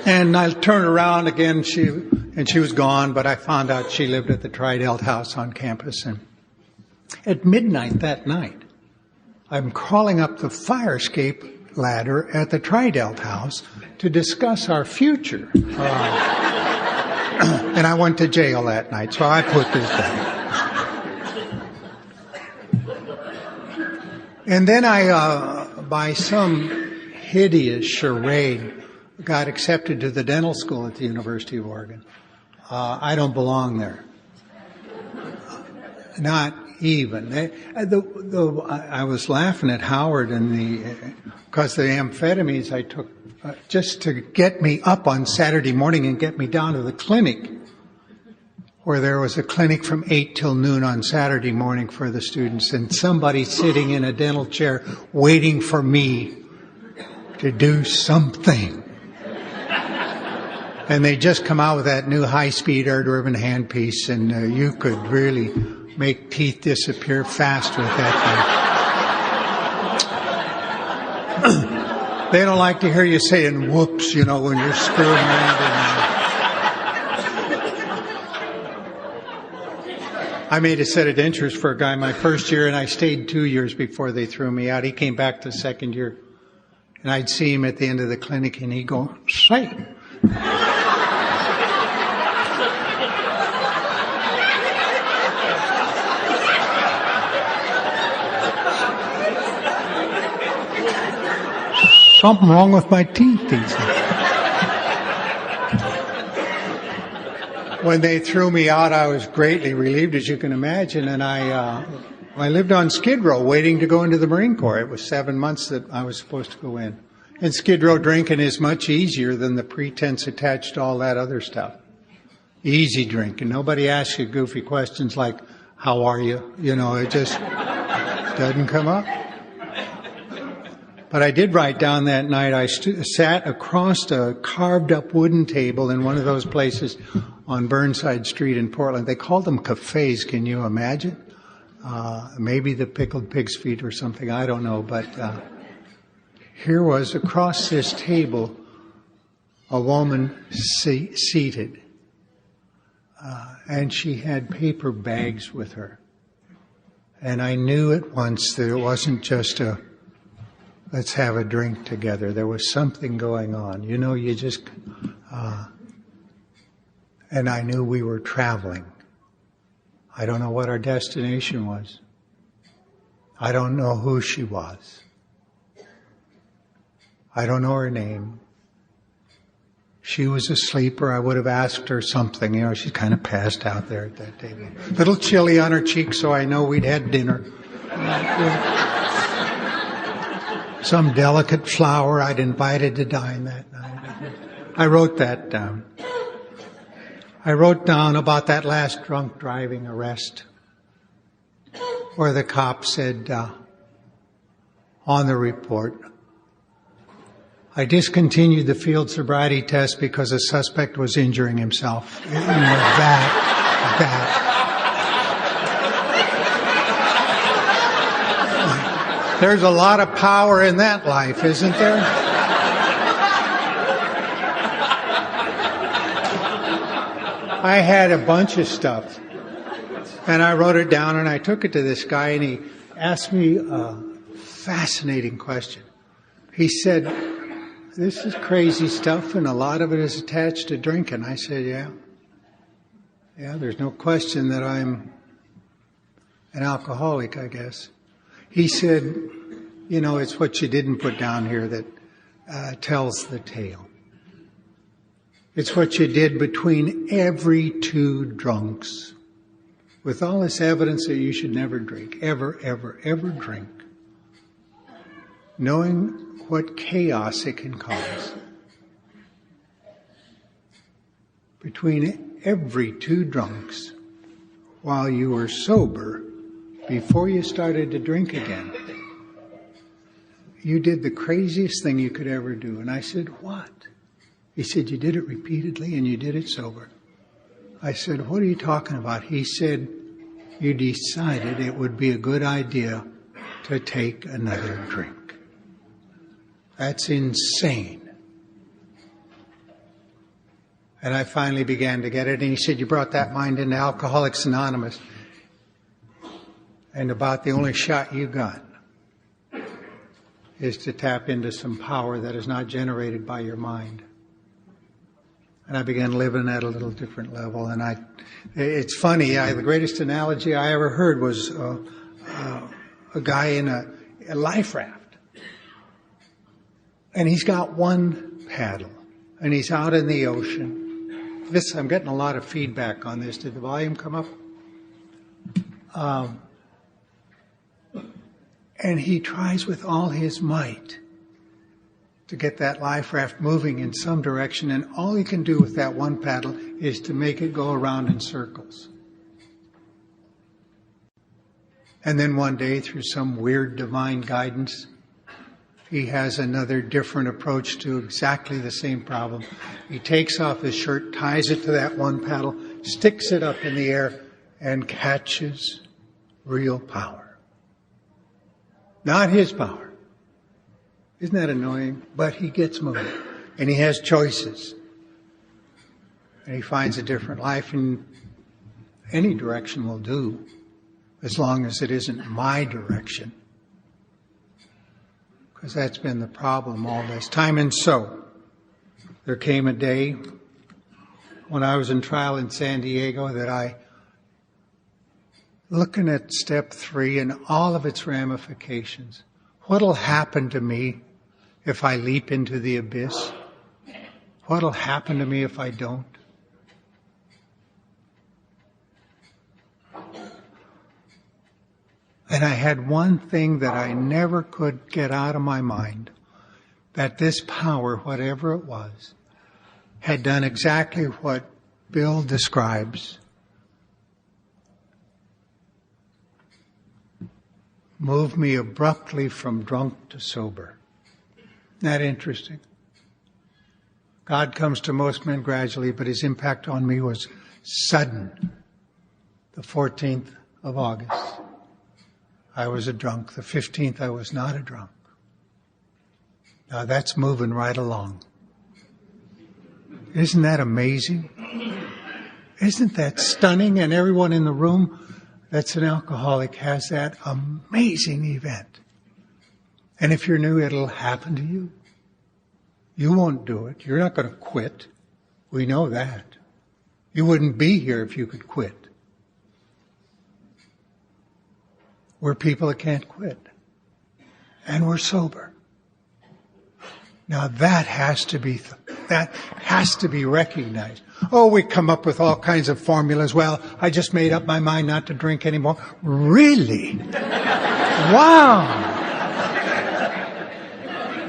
And I turned around again, she was gone, but I found out she lived at the Tri-Delt house on campus. And at midnight that night, I'm crawling up the fire escape ladder at the Tri-Delt house to discuss our future. And I went to jail that night, so I put this down. And then I, by some hideous charade, got accepted to the dental school at the University of Oregon. I don't belong there. Not even. I was laughing at Howard and because the amphetamines I took just to get me up on Saturday morning and get me down to the clinic, where there was a clinic from 8 till noon on Saturday morning for the students, and somebody sitting in a dental chair waiting for me to do something. And they just come out with that new high-speed air-driven handpiece, and you could really make teeth disappear fast with that thing. They don't like to hear you saying whoops, you know, when you're screwing around. I made a set of dentures for a guy my first year, and I stayed 2 years before they threw me out. He came back the second year, and I'd see him at the end of the clinic, and he'd go, say. Something wrong with my teeth, he said. When they threw me out, I was greatly relieved, as you can imagine, and I lived on Skid Row waiting to go into the Marine Corps. It was 7 months that I was supposed to go in. And Skid Row drinking is much easier than the pretense attached to all that other stuff. Easy drinking. Nobody asks you goofy questions like, how are you? You know, it just doesn't come up. But I did write down that night, I sat across a carved up wooden table in one of those places on Burnside Street in Portland. They called them cafes, can you imagine? Maybe the pickled pig's feet or something, I don't know. But here was across this table a woman seated. And she had paper bags with her. And I knew at once that it wasn't just a, let's have a drink together. There was something going on. You know, you just, and I knew we were traveling. I don't know what our destination was. I don't know who she was. I don't know her name. She was asleep, or I would have asked her something. You know, she's kind of passed out there at that table. A little chilly on her cheeks, so I know we'd had dinner. Some delicate flower I'd invited to dine that night. I wrote that down. I wrote down about that last drunk driving arrest, where the cop said on the report, I discontinued the field sobriety test because a suspect was injuring himself. There's a lot of power in that life, isn't there? I had a bunch of stuff, and I wrote it down, and I took it to this guy, and he asked me a fascinating question. He said, this is crazy stuff, and a lot of it is attached to drinking. I said, yeah, there's no question that I'm an alcoholic, I guess. He said, you know, it's what you didn't put down here that tells the tale. It's what you did between every two drunks, with all this evidence that you should never drink, ever drink, knowing what chaos it can cause. Between every two drunks, while you were sober, before you started to drink again, you did the craziest thing you could ever do. And I said, what? He said, you did it repeatedly and you did it sober. I said, what are you talking about? He said, you decided it would be a good idea to take another drink. That's insane. And I finally began to get it. And he said, you brought that mind into Alcoholics Anonymous. And about the only shot you got is to tap into some power that is not generated by your mind. And I began living at a little different level. And it's funny, the greatest analogy I ever heard was a guy in a life raft. And he's got one paddle. And he's out in the ocean. Listen, I'm getting a lot of feedback on this. Did the volume come up? And he tries with all his might to get that life raft moving in some direction, and all he can do with that one paddle is to make it go around in circles. And then one day, through some weird divine guidance, he has another different approach to exactly the same problem. He takes off his shirt, ties it to that one paddle, sticks it up in the air, and catches real power. Not his power. Isn't that annoying? But he gets moving. And he has choices. And he finds a different life, and any direction will do, as long as it isn't my direction. Because that's been the problem all this time. And so, there came a day when I was in trial in San Diego that looking at step 3 and all of its ramifications, what'll happen to me if I leap into the abyss? What'll happen to me if I don't? And I had one thing that I never could get out of my mind, that this power, whatever it was, had done exactly what Bill describes. Moved me abruptly from drunk to sober. that interesting? God comes to most men gradually, but his impact on me was sudden. The 14th of August, I was a drunk. The 15th, I was not a drunk. Now that's moving right along. Isn't that amazing? Isn't that stunning? And everyone in the room that's an alcoholic has that amazing event. And if you're new, it'll happen to you. You won't do it. You're not going to quit. We know that. You wouldn't be here if you could quit. We're people that can't quit. And we're sober. Now that has to be recognized. Oh, we come up with all kinds of formulas. Well, I just made up my mind not to drink anymore. Really? Wow.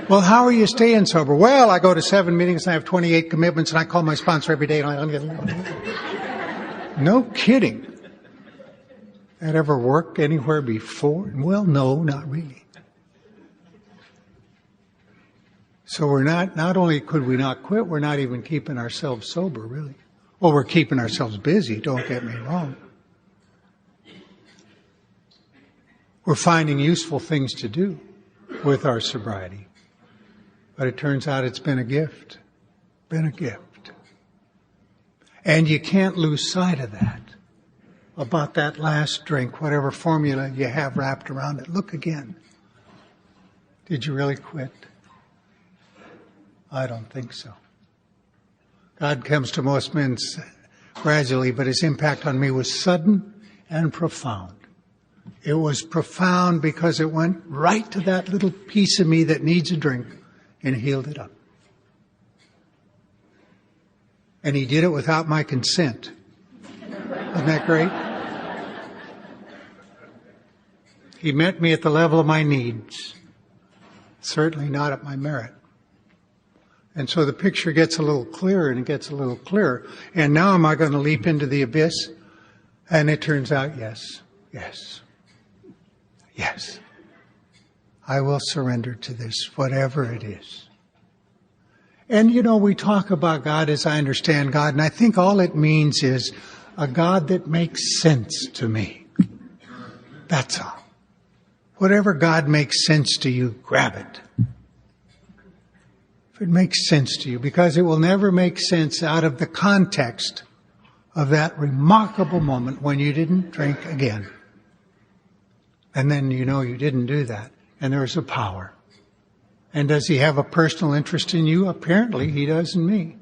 Well, how are you staying sober? Well, I go to 7 meetings and I have 28 commitments and I call my sponsor every day. No kidding. That ever worked anywhere before? Well, no, not really. So we're not only could we not quit, we're not even keeping ourselves sober, really. Well, we're keeping ourselves busy, don't get me wrong. We're finding useful things to do with our sobriety. But it turns out it's been a gift. Been a gift. And you can't lose sight of that. About that last drink, whatever formula you have wrapped around it. Look again. Did you really quit? I don't think so. God comes to most men gradually, but his impact on me was sudden and profound. It was profound because it went right to that little piece of me that needs a drink and healed it up. And he did it without my consent. Isn't that great? He met me at the level of my needs, certainly not at my merit. And so the picture gets a little clearer and it gets a little clearer. And now am I going to leap into the abyss? And it turns out, yes. I will surrender to this, whatever it is. And we talk about God as I understand God, and I think all it means is a God that makes sense to me. That's all. Whatever God makes sense to you, grab it. If it makes sense to you, because it will never make sense out of the context of that remarkable moment when you didn't drink again. And then you didn't do that. And there's a power. And does he have a personal interest in you? Apparently he does in me.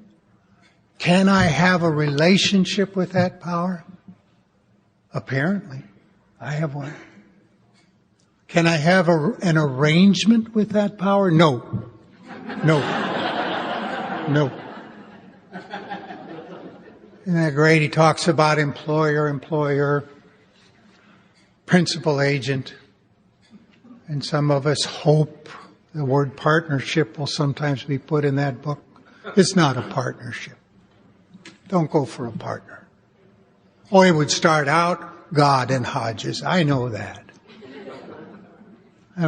Can I have a relationship with that power? Apparently. I have one. Can I have an arrangement with that power? No. Isn't that great? He talks about employer, principal agent. And some of us hope the word partnership will sometimes be put in that book. It's not a partnership. Don't go for a partner. Oh, it would start out God and Hodges. I know that.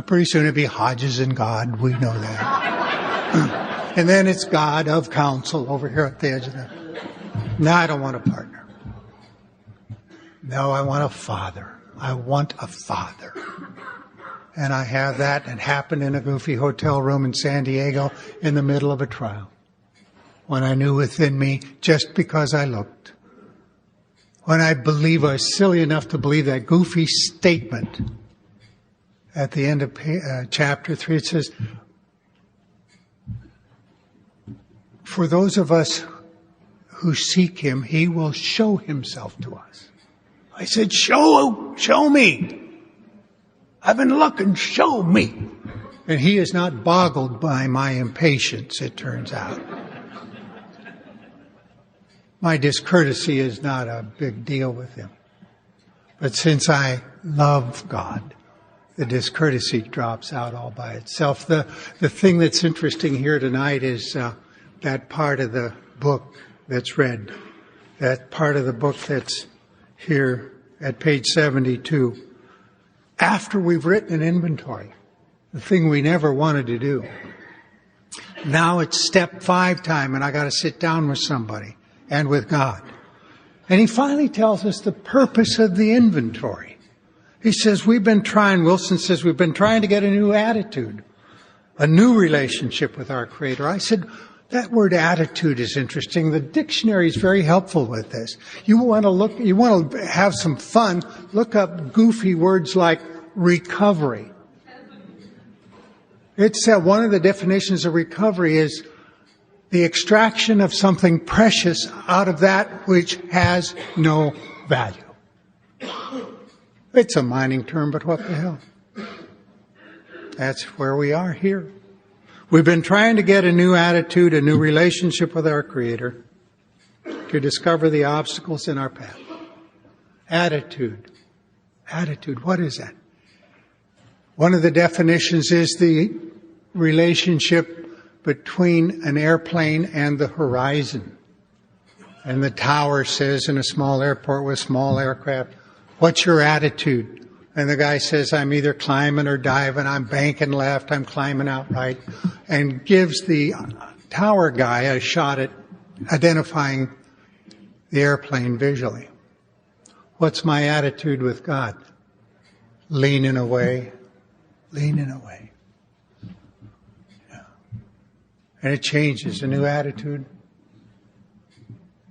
Pretty soon it'd be Hodges and God. We know that. And then it's God of counsel over here at the edge of that. No, I don't want a partner. No, I want a father. I want a father. And I have that. It happened in a goofy hotel room in San Diego in the middle of a trial. When I knew within me, just because I looked. When I was silly enough to believe that goofy statement at the end of chapter 3, it says, for those of us who seek him, he will show himself to us. I said, show me. I've been looking, show me. And he is not boggled by my impatience, it turns out. My discourtesy is not a big deal with him. But since I love God, the discourtesy drops out all by itself. The thing that's interesting here tonight is that part of the book that's read, that part of the book that's here at page 72. After we've written an inventory, the thing we never wanted to do, Now it's step 5 time, and I got to sit down with somebody and with God. And he finally tells us the purpose of the inventory. He says, Wilson says, we've been trying to get a new attitude, a new relationship with our Creator. I said, that word attitude is interesting. The dictionary is very helpful with this. You want to have some fun, look up goofy words like recovery. It's one of the definitions of recovery is the extraction of something precious out of that which has no value. It's a mining term, but what the hell? That's where we are here. We've been trying to get a new attitude, a new relationship with our Creator to discover the obstacles in our path. Attitude. Attitude, what is that? One of the definitions is the relationship between an airplane and the horizon. And the tower says in a small airport with small aircraft, what's your attitude? And the guy says, I'm either climbing or diving, I'm banking left, I'm climbing out right, and gives the tower guy a shot at identifying the airplane visually. What's my attitude with God? Leaning away. Yeah. And it changes, a new attitude.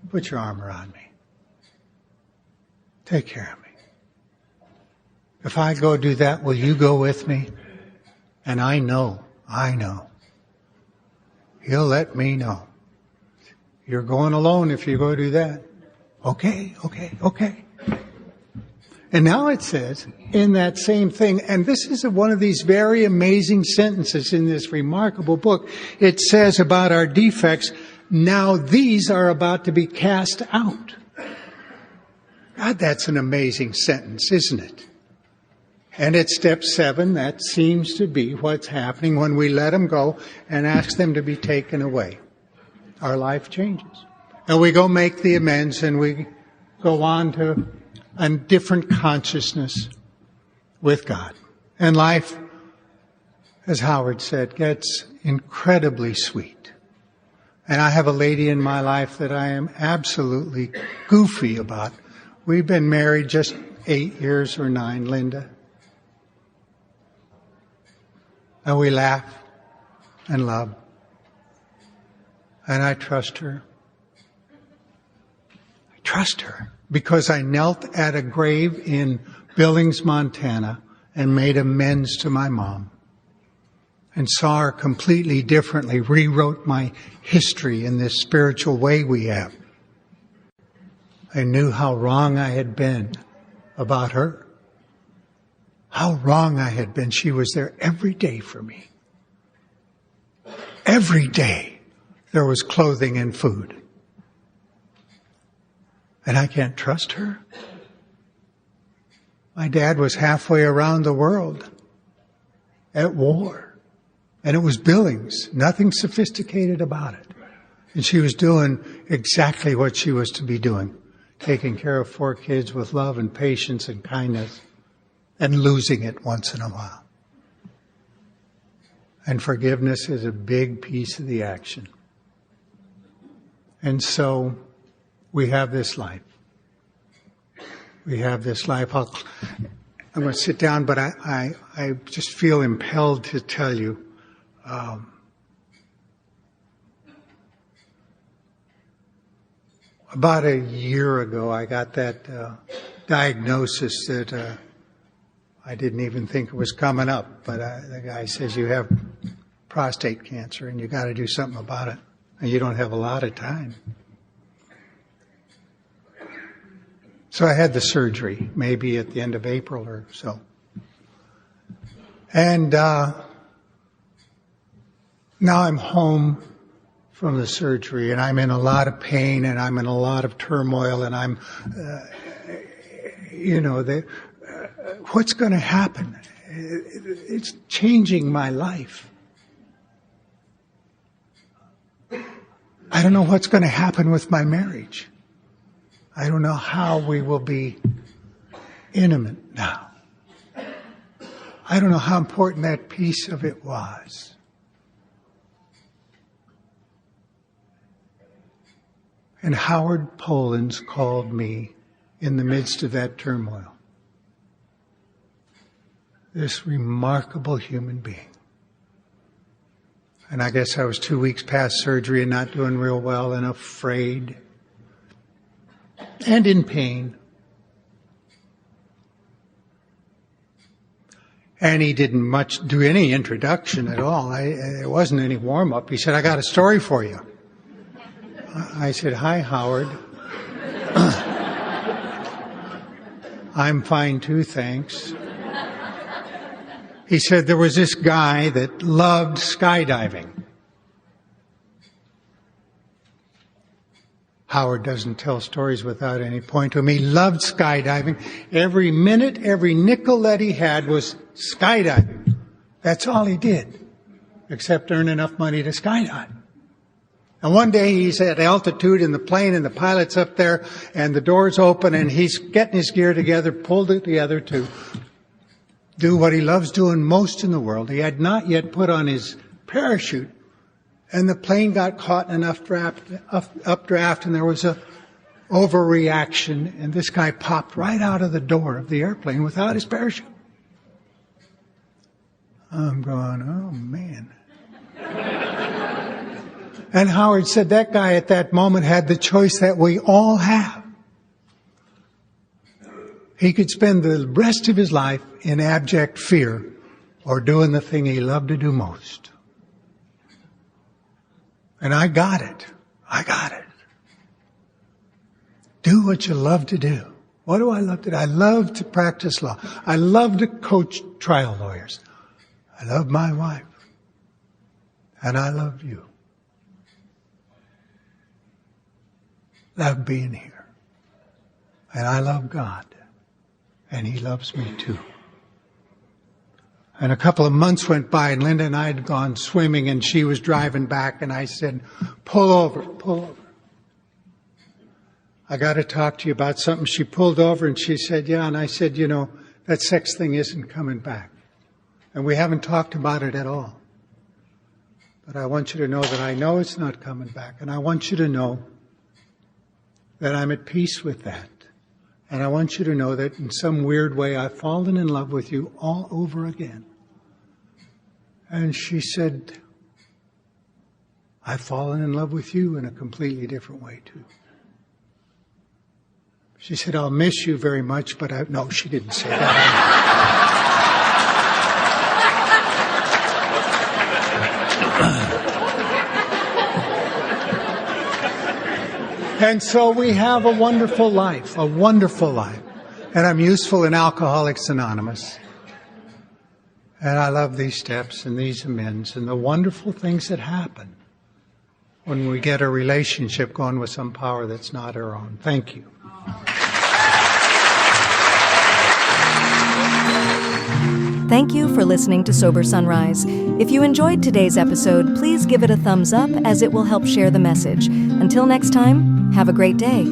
Put your arm around me. Take care of me. If I go do that, will you go with me? And I know. He'll let me know. You're going alone if you go do that. Okay. And now it says, in that same thing, and this is one of these very amazing sentences in this remarkable book, it says about our defects, now these are about to be cast out. God, that's an amazing sentence, isn't it? And at step 7, that seems to be what's happening when we let them go and ask them to be taken away. Our life changes. And we go make the amends and we go on to a different consciousness with God. And life, as Howard said, gets incredibly sweet. And I have a lady in my life that I am absolutely goofy about. We've been married just 8 years or 9, Linda. And we laugh and love. And I trust her. I trust her because I knelt at a grave in Billings, Montana and made amends to my mom and saw her completely differently, rewrote my history in this spiritual way we have. I knew how wrong I had been about her. How wrong I had been. She was there every day for me. Every day there was clothing and food. And I can't trust her. My dad was halfway around the world at war. And it was Billings. Nothing sophisticated about it. And she was doing exactly what she was to be doing. Taking care of 4 kids with love and patience and kindness. And losing it once in a while. And forgiveness is a big piece of the action. And so we have this life. I'm going to sit down, but I just feel impelled to tell you about a year ago I got that diagnosis that I didn't even think it was coming up, but the guy says you have prostate cancer and you got to do something about it, and you don't have a lot of time. So I had the surgery, maybe at the end of April or so. And now I'm home from the surgery, and I'm in a lot of pain, and I'm in a lot of turmoil, and I'm, what's going to happen? It's changing my life. I don't know what's going to happen with my marriage. I don't know how we will be intimate now. I don't know how important that piece of it was. And Howard Polins called me in the midst of that turmoil. This remarkable human being. And I guess I was 2 weeks past surgery and not doing real well and afraid and in pain. And he didn't much do any introduction at all. It wasn't any warm-up. He said, I got a story for you. I said, hi, Howard. I'm fine too, thanks. He said there was this guy that loved skydiving. Howard doesn't tell stories without any point to him. He loved skydiving. Every minute, every nickel that he had was skydiving. That's all he did, except earn enough money to skydive. And one day he's at altitude in the plane and the pilot's up there and the door's open and he's getting his gear together, pulled it together to do what he loves doing most in the world. He had not yet put on his parachute, and the plane got caught in enough updraft, and there was a overreaction, and this guy popped right out of the door of the airplane without his parachute. I'm going, oh man. And Howard said that guy at that moment had the choice that we all have. He could spend the rest of his life in abject fear or doing the thing he loved to do most. And I got it. I got it. Do what you love to do. What do I love to do? I love to practice law. I love to coach trial lawyers. I love my wife. And I love you. Love being here. And I love God. And He loves me too. And a couple of months went by and Linda and I had gone swimming and she was driving back and I said, pull over, pull over. I got to talk to you about something. She pulled over and she said, yeah. And I said, you know, that sex thing isn't coming back. And we haven't talked about it at all. But I want you to know that I know it's not coming back. And I want you to know that I'm at peace with that. And I want you to know that in some weird way I've fallen in love with you all over again. And she said, I've fallen in love with you in a completely different way too. She said, I'll miss you very much, but no, she didn't say that. And so we have a wonderful life, a wonderful life. And I'm useful in Alcoholics Anonymous. And I love these steps and these amends and the wonderful things that happen when we get a relationship going with some power that's not our own. Thank you. Thank you for listening to Sober Sunrise. If you enjoyed today's episode, please give it a thumbs up as it will help share the message. Until next time, have a great day.